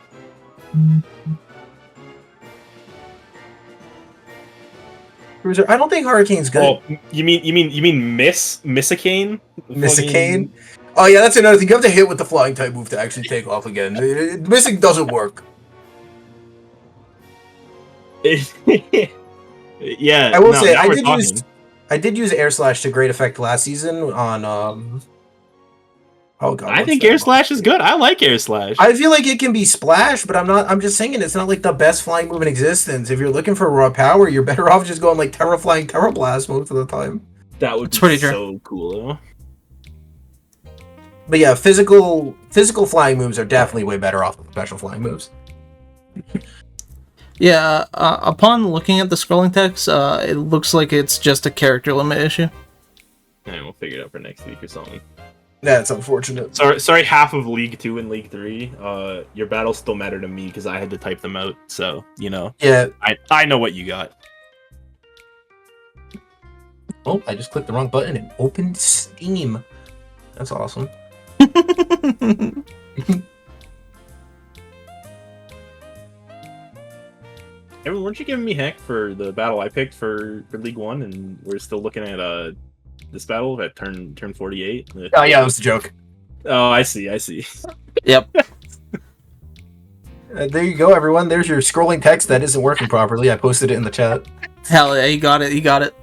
C: Cruiser. I don't think Hurricane's good.
A: Oh, you mean Missicane?
C: Missicane? Oh yeah, that's another thing. You have to hit with the flying type move to actually take off again. Missing doesn't work.
A: Yeah,
C: I will say I did use Air Slash to great effect last season on Oh god.
A: I think Air Slash is good. I like Air Slash.
C: I feel like it can be splash, but I'm just saying it's not like the best flying move in existence. If you're looking for raw power, you're better off just going like Terra Flying, Terra Blast most of the time.
A: That would be so cool though.
C: But yeah, physical flying moves are definitely way better off than special flying moves.
B: Yeah, upon looking at the scrolling text, it looks like it's just a character limit issue.
A: And we'll figure it out for next week or something.
C: That's unfortunate.
A: Sorry, half of League 2 and League 3. Your battles still matter to me because I had to type them out. So, you know.
C: Yeah.
A: I know what you got.
C: Oh, I just clicked the wrong button and opened Steam. That's awesome.
A: Everyone, weren't you giving me heck for the battle I picked for League 1? And we're still looking at this battle at turn 48?
C: Oh yeah, that was a joke.
A: Oh, I see.
B: Yep.
C: There you go, everyone. There's your scrolling text that isn't working properly. I posted it in the chat.
B: Hell yeah, you got it.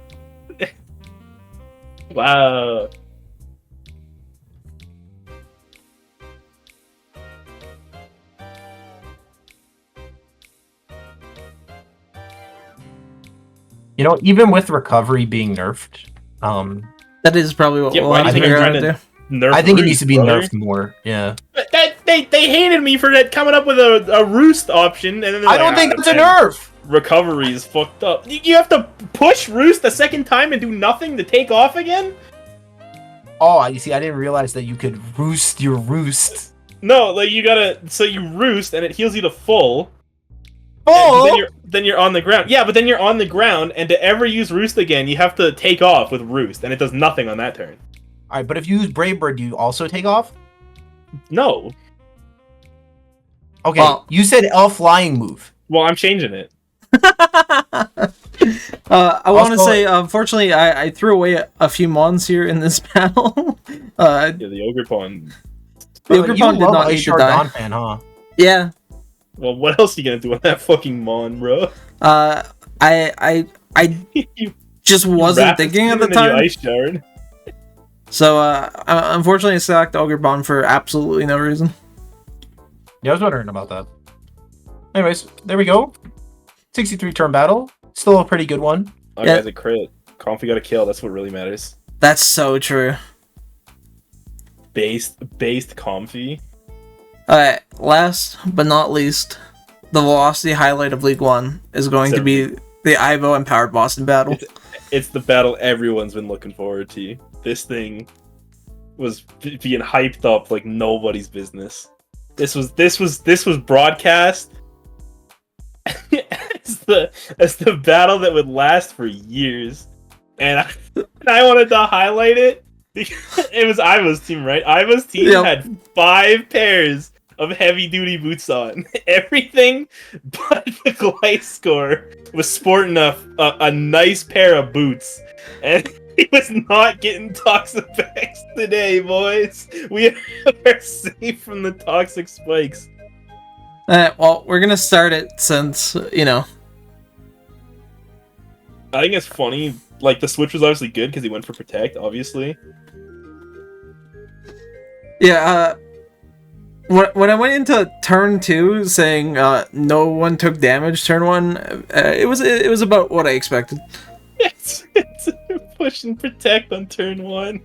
A: Wow.
C: You know, even with recovery being nerfed,
B: that is probably what we'll have to figure out to do.
A: Nerf
C: I think it needs to be
A: brother.
C: nerfed more. Yeah.
A: They hated me for that coming up with a roost option, and then
C: I don't think that's a nerf.
A: Recovery is fucked up. You have to push roost a second time and do nothing to take off again.
C: Oh, you see, I didn't realize that you could roost your roost.
A: No, like you gotta. So you roost and it heals you to full.
C: Oh.
A: Then you're on the ground. Yeah, but then you're on the ground, and to ever use roost again, you have to take off with roost, and it does nothing on that turn.
C: All right, but if you use Brave Bird, do you also take off?
A: No.
C: Okay,
B: Well,
C: you said a flying move.
A: Well, I'm changing it.
B: I want to say, unfortunately, I threw away a few mons here in this battle.
A: Yeah, the Ogre Pawn.
B: The Ogre Pawn did not need to die.
C: Fan, huh?
B: Yeah.
A: Well, what else are you gonna do on that fucking Mon, bro?
B: I just wasn't thinking at the time.
A: Ice shard.
B: So, unfortunately, I sacked Ogre Bond for absolutely no reason.
C: Yeah, I was wondering about that. Anyways, there we go. 63 turn battle. Still a pretty good one.
A: Oh, yeah. Guys, a crit. Comfy got a kill. That's what really matters.
B: That's so true.
A: Based Comfy.
B: Alright, last but not least, the velocity highlight of League 1 is going to be the Ivo Empowered Boston battle.
A: It's the battle everyone's been looking forward to. This thing was being hyped up like nobody's business. This was broadcast as the battle that would last for years, and I wanted to highlight it because it was Ivo's team, right? Ivo's team had 5 pairs of heavy duty boots on. Everything but the Gliscor was sporting a nice pair of boots, and he was not getting toxic effects today, boys. We are safe from the toxic spikes.
B: Well, we're gonna start it since, you know.
A: I think it's funny, like, the switch was obviously good because he went for Protect, obviously.
B: Yeah, when I went into turn 2 saying no one took damage turn 1, it was about what I expected.
A: It's push and Protect on turn 1.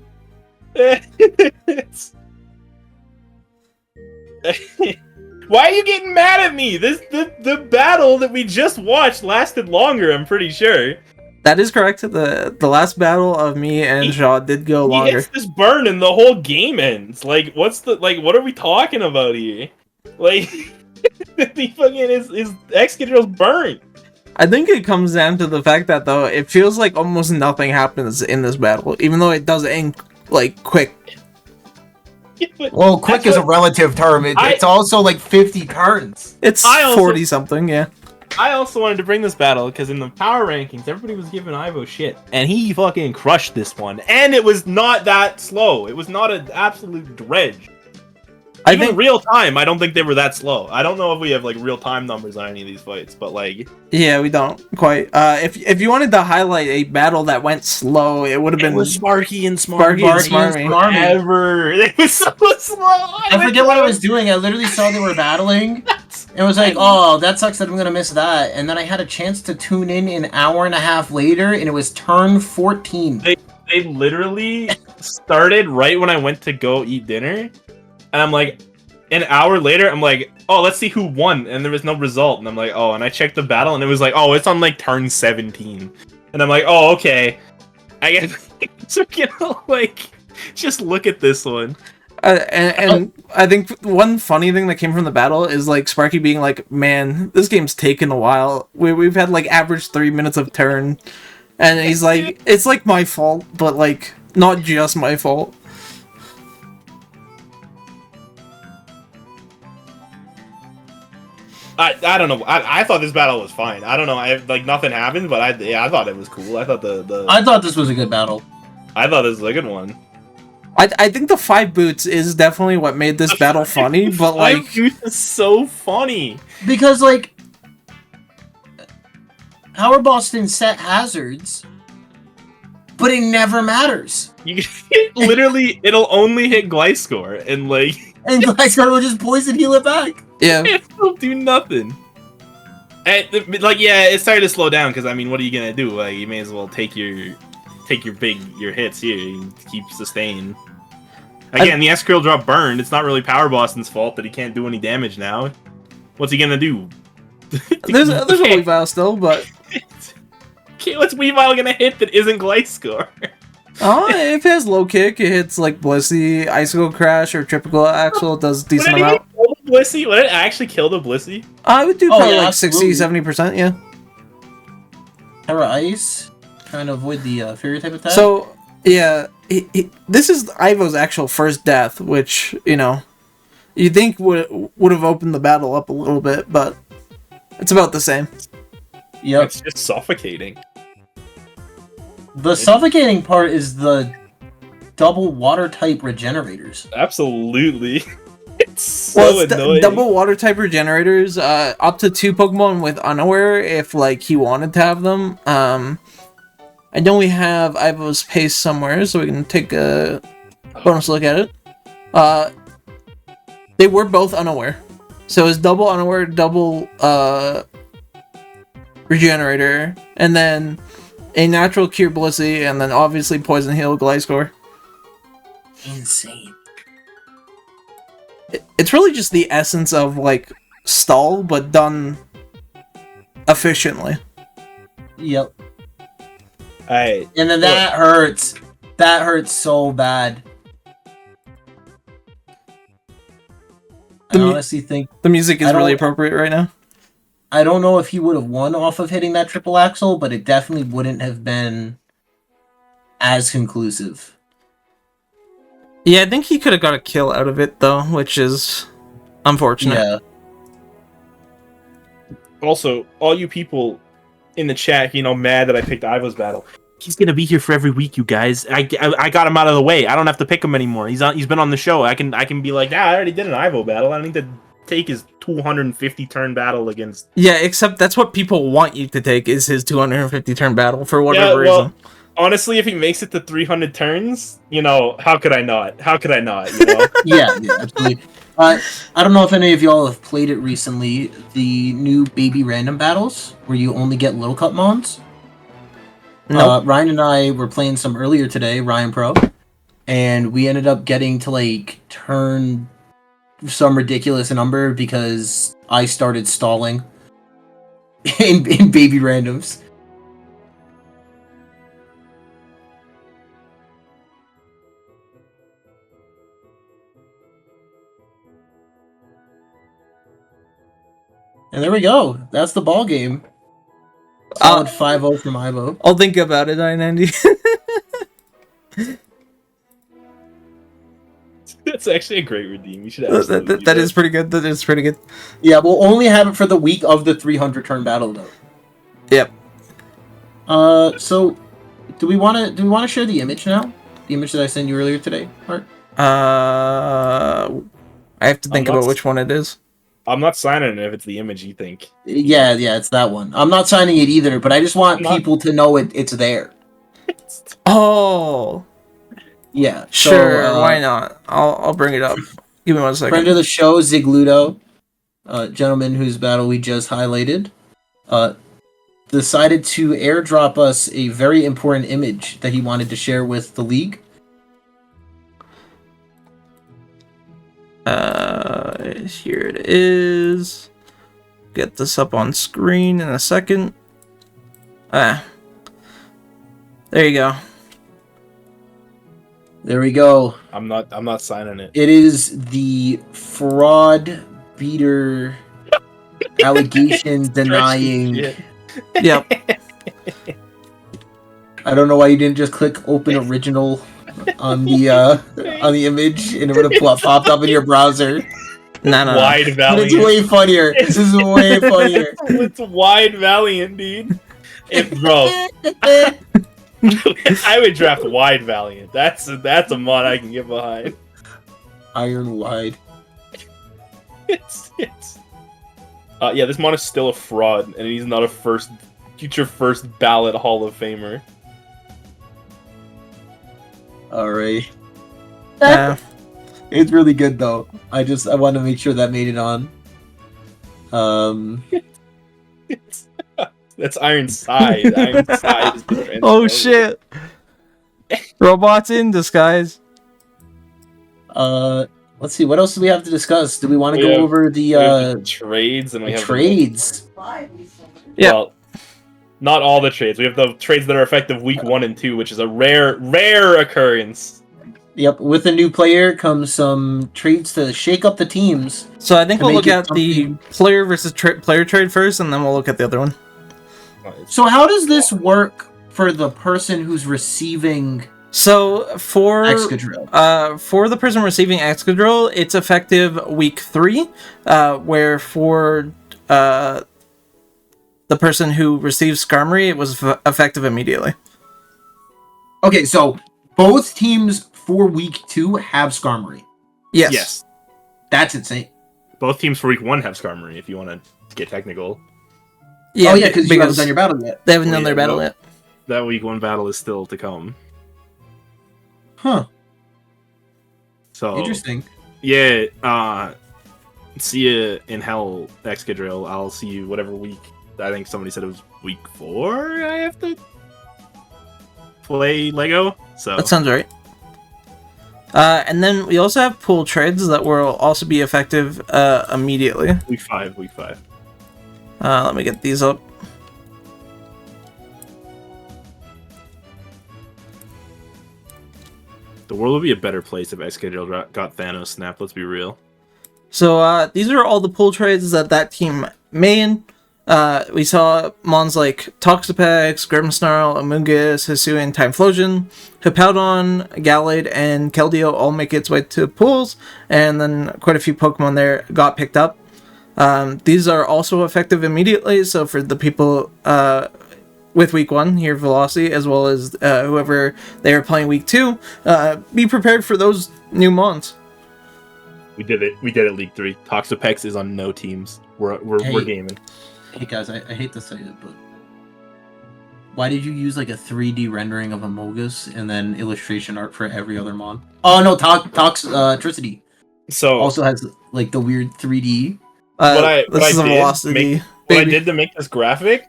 A: Why are you getting mad at me? The battle that we just watched lasted longer, I'm pretty sure.
B: That is correct. The last battle of me and Shaw did go longer.
A: He hits this burn and the whole game ends. Like, what are we talking about here? Like, the fucking his X-Control's burned.
B: I think it comes down to the fact that, though, it feels like almost nothing happens in this battle, even though it does like quick.
C: Well, quick is a relative term. It's also like 50 turns.
B: It's 40 something, yeah.
A: I also wanted to bring this battle because in the power rankings, everybody was giving Ivo shit, and he fucking crushed this one. And it was not that slow. It was not an absolute dredge. Even real time, I don't think they were that slow. I don't know if we have like real time numbers on any of these fights, but like,
B: yeah, we don't quite. If you wanted to highlight a battle that went slow, it would have been
A: Sparky and
B: Smarmy.
A: Ever. It was so slow.
D: I forget what I was doing. I literally saw they were battling. It was like, oh, that sucks that I'm gonna miss that. And then I had a chance to tune in an hour and a half later, and it was turn 14.
A: They literally started right when I went to go eat dinner. And I'm like, an hour later, I'm like, oh, let's see who won. And there was no result. And I'm like, oh, and I checked the battle, and it was like, oh, it's on like turn 17. And I'm like, oh, okay. I guess so, like, just look at this one.
B: And I think one funny thing that came from the battle is like Sparky being like, man, this game's taken a while. We've had like average 3 minutes of turn. And he's like, it's like my fault, but like, not just my fault.
A: I don't know. I thought this battle was fine. I don't know. Like nothing happened, but I thought it was cool. I thought
D: I thought this was a good battle.
A: I thought this was a good one.
B: I think the 5 boots is definitely what made this battle funny, but like
A: 5 boots is so funny
D: because like Howard Boston set hazards, but it never matters.
A: You literally, it'll only hit Gliscor and like.
D: And Gliscor will just poison heal it back.
B: Yeah.
A: It'll do nothing. And, like, yeah, it started to slow down because I mean, what are you gonna do? Like, you may as well take your hits here and keep sustain. Again, the S-Curl drop burned. It's not really Power Boston's fault that he can't do any damage now. What's he gonna do?
B: There's a Weavile still, but
A: okay, what's Weavile gonna hit that isn't Gliscor?
B: If it has low kick, it hits like Blissey, Icicle Crash, or Triple Axle. It does a decent amount.
A: Blissey? Would it actually kill the Blissey?
B: I would do probably like 60-70%, yeah.
D: Terra Ice, trying to avoid the Fury type attack.
B: So, yeah, this is Ivo's actual first death, which, you know, you think would have opened the battle up a little bit, but it's about the same.
D: Yep.
A: It's just suffocating.
D: The suffocating part is the double water type regenerators.
A: Absolutely. It's so annoying.
B: Double water type regenerators, up to 2 Pokemon with Unaware if like he wanted to have them. I know we have Ivo's pace somewhere, so we can take a bonus look at it. They were both Unaware. So it's double Unaware, double regenerator, and then a natural cure Blissey, and then obviously Poison Heal Gliscor.
D: Insane.
B: It's really just the essence of, like, stall, but done efficiently.
D: Yep.
A: Alright.
D: And then that hurts. That hurts so bad. I honestly think...
B: The music is really appropriate right now.
D: I don't know if he would have won off of hitting that triple axle, but it definitely wouldn't have been as conclusive.
B: Yeah, I think he could have got a kill out of it, though, which is unfortunate.
D: Yeah.
A: Also, all you people in the chat, you know, mad that I picked Ivo's battle. He's gonna be here for every week, you guys. I got him out of the way. I don't have to pick him anymore. He's been on the show. I can be like, I already did an Ivo battle. I don't need to take his 250 turn battle against.
B: Yeah, except that's what people want you to take is his 250 turn battle for whatever reason.
A: Honestly, if he makes it to 300 turns, you know, how could I not? How could I not? You know?
D: yeah, absolutely. I don't know if any of y'all have played it recently. The new baby random battles where you only get little cup mons.
B: Nope.
D: Ryan and I were playing some earlier today, Ryan Pro, and we ended up getting to like turn some ridiculous number because I started stalling in baby randoms. And there we go. That's the ball game. Solid 5-0 from Ivo.
B: I'll think about it, I90.
A: That's actually a great redeem. You should absolutely do
B: That is pretty good. That is pretty good.
D: Yeah, we'll only have it for the week of the 300 turn battle though.
B: Yep.
D: So do we want to share the image now? The image that I sent you earlier today, Art?
B: I have to think
A: I'm not
B: about which one it is.
A: I'm not signing it if it's the image you think.
D: Yeah, it's that one. I'm not signing it either, but I just want people to know it's there.
B: Oh,
D: Yeah,
B: sure.
D: so,
B: Why not? I'll bring it up. Give me 1 second.
D: Friend of the show, Zigludo, gentleman whose battle we just highlighted, decided to airdrop us a very important image that he wanted to share with the league.
B: Here it is. Get this up on screen in a second. There you go.
D: There we go.
A: I'm not signing it.
D: It is the fraud beater allegation denying.
B: Yep.
D: I don't know why you didn't just click open original on the image and it would have popped up in your browser.
B: No.
A: Wide
D: But
A: Valiant.
D: it's way funnier. This is way funnier.
A: It's Wide Valiant, dude. Bro, I would draft Wide Valiant. That's a mod I can get behind.
D: Iron wide.
A: It's yeah, this mod is still a fraud, and he's not a future first ballot Hall of Famer.
D: All right. It's really good though. I want to make sure that made it on.
A: That's Iron Side. Iron Side is the Transformer.
B: Oh shit! Robots in disguise.
D: Let's see. What else do we have to discuss? Do we want to go over
A: We have
D: the
A: the trades, and we have
D: trades?
B: Yeah.
A: Well, not all the trades. We have the trades that are effective week 1 and 2, which is a rare occurrence.
D: Yep. With a new player comes some trades to shake up the teams.
B: So I think
D: To
B: we'll
D: make
B: look
D: it
B: at the player versus player trade first, and then we'll look at the other one.
D: So how does this work for the person who's receiving
B: So for
D: Excadrill?
B: for the person receiving Excadrill, it's effective week 3, where for the person who receives Skarmory, it was effective immediately.
D: Okay, so both teams for week 2 have Skarmory.
B: Yes.
D: That's insane.
A: Both teams for week 1 have Skarmory, if you want to get technical.
D: Yeah, because you haven't done your battle yet.
B: They haven't done their battle yet.
A: That week 1 battle is still to come.
D: Huh.
A: So
D: Interesting.
A: Yeah, see you in hell, Excadrill. I'll see you whatever week. I think somebody said it was week 4 I have to play Lego. So
B: That sounds right. And then we also have pool trades that will also be effective immediately.
A: week 5.
B: Let me get these up.
A: The world would be a better place if Excadrill got Thanos snapped, let's be real.
B: So these are all the pool trades that team made. We saw mons like Toxapex, Grimmsnarl, Amoonguss, Hisuian, Timeflosion, Hippowdon, Gallade, and Keldeo all make its way to pools, and then quite a few Pokemon there got picked up. These are also effective immediately, so for the people with week 1 here, Velocity, as well as whoever they are playing week 2, be prepared for those new mons.
A: We did it. We did it. League 3. Toxapex is on no teams. We're gaming.
D: Hey guys, I hate to say it, but why did you use like a 3D rendering of Amogus and then illustration art for every other mon? Oh no, Toxtricity
A: So
D: also has like the weird 3D.
A: what I
B: Baby.
A: did to make this graphic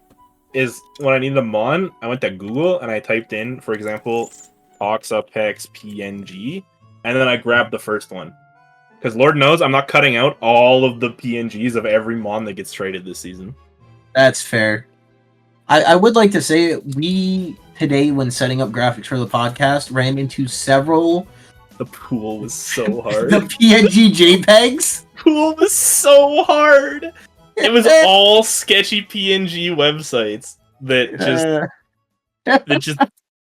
A: is when I needed a mon, I went to Google and I typed in, for example, Toxapex PNG, and then I grabbed the first one. Because Lord knows I'm not cutting out all of the PNGs of every mon that gets traded this season.
D: That's fair. I would like to say we today, when setting up graphics for the podcast, ran into several
A: The pool was so hard.
D: the PNG JPEGs.
A: Pool was so hard. It was all sketchy PNG websites that just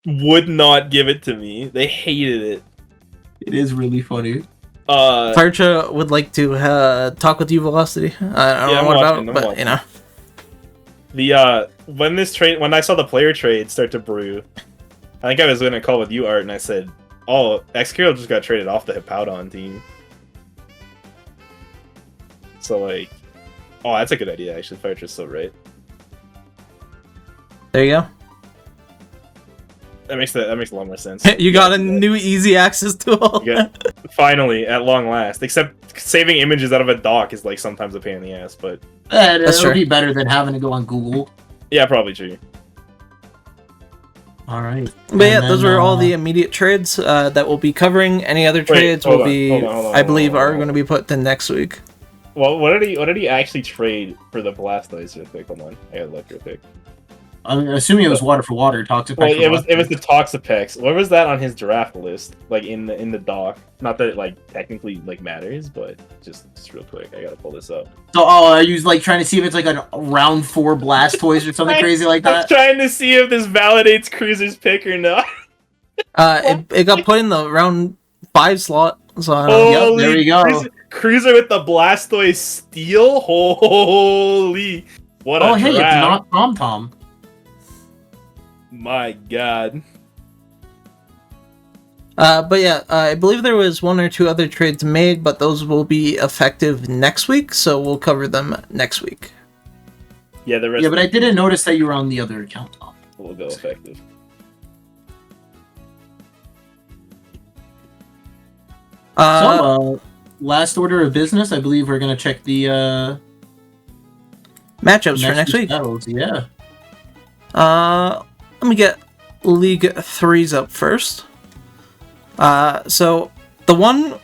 A: would not give it to me. They hated it.
D: It is really funny.
B: Farcha would like to talk with you, Velocity. I don't know what about, but you know.
A: When I saw the player trade start to brew, I think I was gonna call with you, Art, and I said, "Oh, Xkiro just got traded off the Hippowdon team." So like, oh, that's a good idea actually. Farcha's so right.
B: There you go.
A: That makes a lot more sense.
B: You got a new easy access tool.
A: Finally, at long last. Except saving images out of a doc is like sometimes a pain in the ass, but
D: it'll be better than having to go on Google.
A: Yeah, probably true.
D: All right.
B: But yeah, those were all the immediate trades that we'll be covering. Any other trades will be, I believe, are going to be put to next week.
A: Well, what did he actually trade for the Blastoise real quick? Hold on, I gotta look real quick.
D: I'm assuming it was water for water, Toxapex.
A: Well, it was the Toxapex. What was that on his draft list? Like in the doc. Not that it like technically like matters, but just real quick, I gotta pull this up.
D: So, are you like trying to see if it's like a round 4 Blastoise or something crazy like that?
A: I'm trying to see if this validates Cruiser's pick or not.
B: It got put in the round 5 slot. So
A: Holy,
D: there we go.
A: Cruiser with the Blastoise Steel. Holy, what a
D: hey,
A: draft.
D: it's not Tom.
A: My God.
B: But yeah, I believe there was 1 or 2 other trades made, but those will be effective next week, so we'll cover them next week.
A: Yeah, the rest.
D: Yeah, but I didn't notice that you were on the other account.
A: Will go effective.
D: Last order of business, I believe we're gonna check the
B: matchups for next week.
D: Battles. Yeah.
B: Let me get League 3s up first. So the one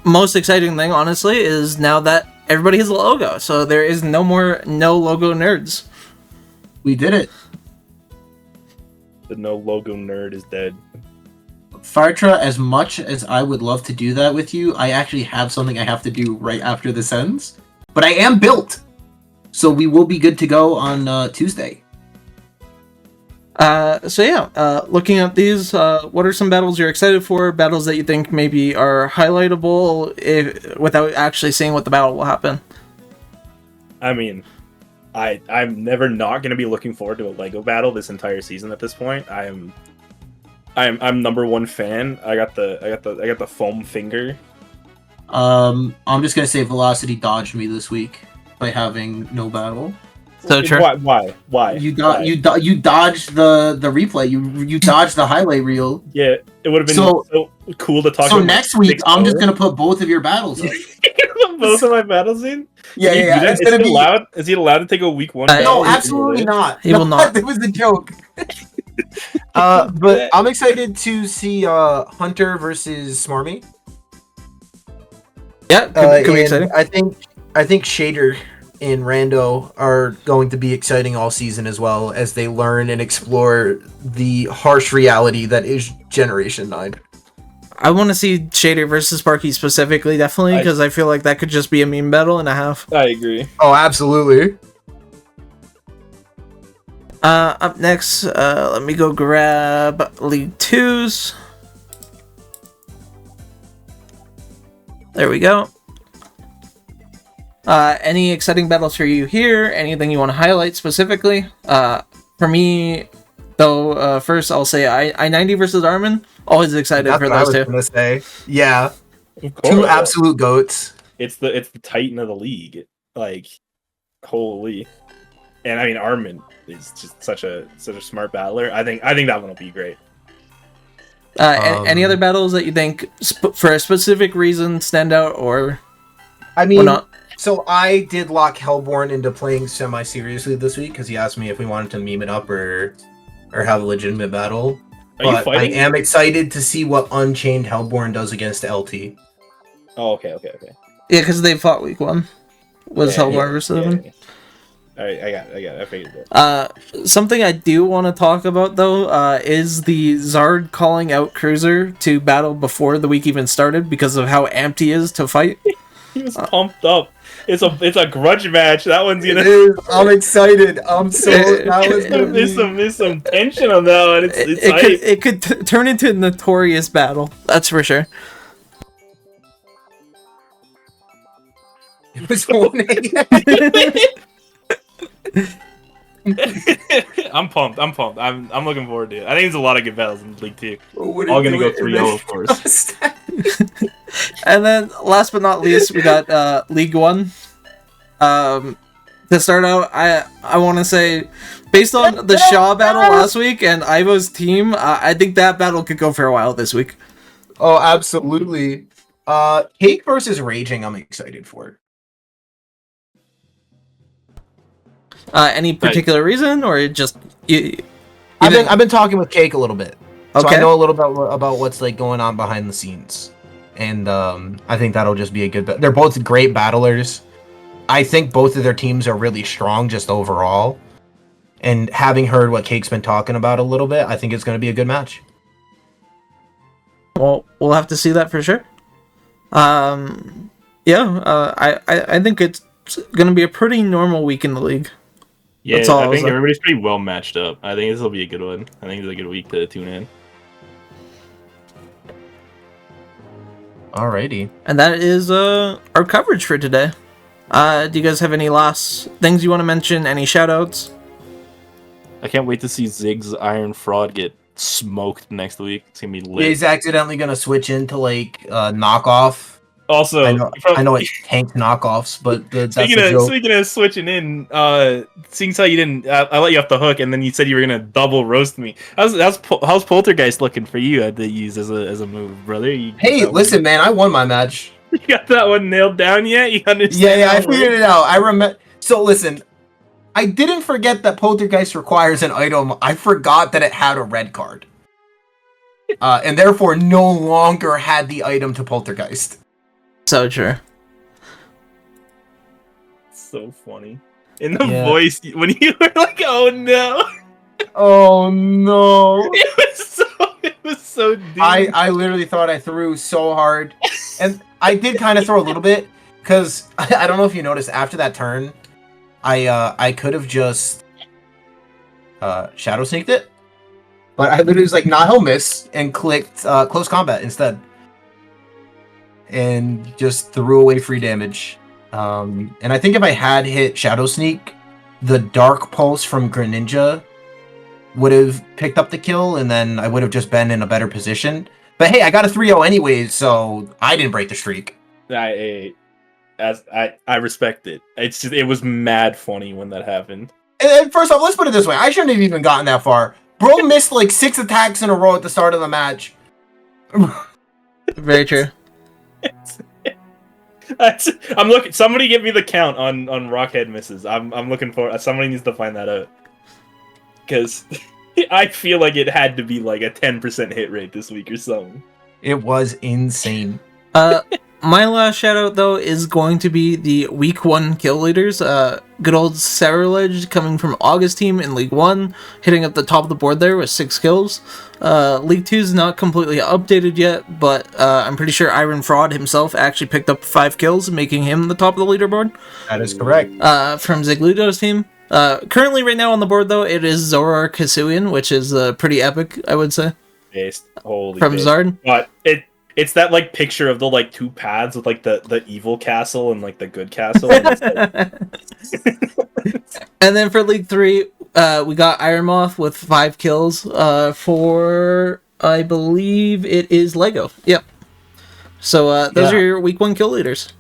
B: most exciting thing, honestly, is now that everybody has a logo. So there is no more no logo nerds.
D: We did it.
A: The no logo nerd is dead.
D: Fartra, as much as I would love to do that with you, I actually have something I have to do right after this ends. But I am built, so we will be good to go on Tuesday.
B: So yeah, looking at these, what are some battles you're excited for? Battles that you think maybe are highlightable without actually seeing what the battle will happen?
A: I mean, I'm never not going to be looking forward to a Lego battle this entire season at this point. I'm number 1 fan. I got the foam finger.
D: I'm just gonna say Velocity dodged me this week by having no battle.
B: So true.
A: Why?
D: You dodged the replay. You dodged the highlight reel.
A: Yeah, it would have been so cool to talk.
D: So next week, I'm just gonna put both of your battles in.
A: Both of my battles in.
D: Yeah.
A: Is he allowed to take a week 1?
D: No, absolutely not.
B: He will not.
C: It was a joke. But I'm excited to see Hunter versus Smarmy.
B: Yeah, could be exciting.
C: I think Shader and Rando are going to be exciting all season as well as they learn and explore the harsh reality that is Generation 9.
B: I want to see Shader versus Sparky specifically, definitely, because I feel like that could just be a meme battle and a half.
A: I agree.
C: Oh, absolutely.
B: Up next, let me go grab League 2s. There we go. Any exciting battles for you here? Anything you want to highlight specifically? For me, though, first I'll say I-90 versus Armin. Always excited for those two.
C: That's what I was gonna say. Yeah,
A: Of course.
C: 2 absolute goats.
A: It's the titan of the league. Like, holy. And I mean, Armin is just such a smart battler. I think that one will be great.
B: Any other battles that you think, for a specific reason, stand out, or
C: I mean,
B: or not?
C: So I did lock Hellborn into playing semi-seriously this week because he asked me if we wanted to meme it up or have a legitimate battle. But I am excited to see what Unchained Hellborn does against LT.
A: Oh, okay.
B: Yeah, because they fought week 1. Was Hellborn versus them?
A: Yeah. Alright, I got it. I figured it.
B: Something I do want to talk about, though, is the Zard calling out Cruiser to battle before the week even started because of how amped he is to fight.
A: He was pumped up. It's a grudge match. That one's gonna.
C: It is. I'm excited. I'm so.
A: There's some tension on that one.
B: It could turn into a notorious battle. That's for sure.
C: It was 1 a.m.
A: I'm pumped. I'm looking forward to it. I think there's a lot of good battles in League 2.
C: What
A: All
C: did
A: gonna
C: you
A: go
C: do?
A: 3-0, of course.
B: And then, last but not least, we got League 1. To start out, I want to say, based on the Shaw battle last week and Ivo's team, I think that battle could go for a while this week.
C: Oh, absolutely. Cake versus Raging, I'm excited for.
B: Any particular reason, or just
C: I've been talking with Cake a little bit, so
B: Okay.
C: I know a little bit about what's like going on behind the scenes, and I think that'll just be a good. They're both great battlers. I think both of their teams are really strong, just overall. And having heard what Cake's been talking about a little bit, I think it's going to be a good match.
B: Well, we'll have to see that for sure. I think it's gonna be a pretty normal week in the league.
A: Yeah,
B: That's all
A: I
B: I'll
A: think
B: say.
A: everybody's pretty well matched up. I think this will be a good one. I think it's a good week to tune in.
C: Alrighty.
B: And that is our coverage for today. Do you guys have any last things you want to mention? Any shoutouts?
A: I can't wait to see Zig's Iron Fraud get smoked next week. It's gonna be lit.
C: He's accidentally going to switch into like knockoff.
A: Also,
C: I know it's tanked knockoffs, but that's a
A: speaking
C: joke.
A: of switching in, seeing how you didn't, I let you off the hook, and then you said you were gonna double roast me. How's Poltergeist looking for you to use as a move, brother?
C: Hey, listen, man, I won my match.
A: You got that one nailed down yet? You understand?
C: Yeah, I figured it out. I remember. So listen, I didn't forget that Poltergeist requires an item. I forgot that it had a red card, and therefore no longer had the item to Poltergeist.
B: So true.
A: So funny. In the
C: Yeah.
A: voice when you were like, "Oh no!"
C: Oh no!
A: It was so deep.
C: I literally thought I threw so hard, and I did kind of throw a little bit because I don't know if you noticed after that turn, I could have just shadow sneaked it, but I literally was like, nah, he'll miss, and clicked close combat instead, and just threw away free damage. And I think if I had hit shadow sneak, the dark pulse from Greninja would have picked up the kill, and then I would have just been in a better position. But hey, I got a 3-0 anyways, so I didn't break the streak.
A: I respect it. It's just, it was mad funny when that happened.
C: And first off, let's put it this way. I shouldn't have even gotten that far. Bro missed like 6 attacks in a row at the start of the match.
B: Very true.
A: I'm looking. Somebody give me the count on Rockhead misses. I'm looking for. Somebody needs to find that out. Because I feel like it had to be like a 10% hit rate this week or something.
C: It was insane.
B: My last shout out though is going to be the week 1 kill leaders. Good old Saralege coming from August team in League 1, hitting at the top of the board there with 6 kills. League 2 is not completely updated yet, but I'm pretty sure Iron Fraud himself actually picked up 5 kills, making him the top of the leaderboard.
C: That is correct.
B: From Zigludo's team. Currently right now on the board though, it is Zorar Kasuian, which is pretty epic, I would say.
A: Based. Holy
B: From
A: bit.
B: Zard.
A: But it's that like picture of the like 2 paths with like the evil castle and like the good castle. And
B: And then for League 3, we got Iron Moth with 5 kills for, I believe it is Lego. Yep. So those are your week 1 kill leaders.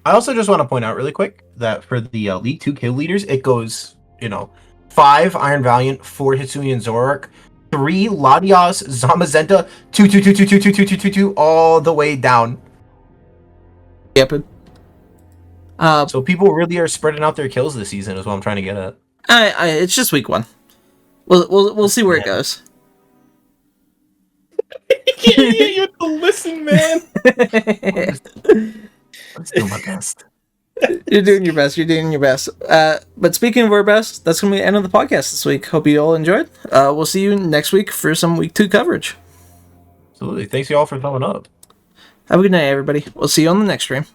C: I also just want to point out really quick that for the League 2 kill leaders, it goes, 5 Iron Valiant, 4 Hisuian Zorak, 3 Latias, Zamazenta, 2, all the way down.
B: Yep.
C: So people really are spreading out their kills this season is what I'm trying to get at.
B: It's just week 1. We'll see where it goes.
A: you have to listen, man.
C: Let's do my best.
B: You're doing your best. But speaking of our best, that's going to be the end of the podcast this week. Hope you all enjoyed. We'll see you next week for some week 2 coverage.
C: Absolutely. Thanks you all for coming up.
B: Have a good night, everybody. We'll see you on the next stream.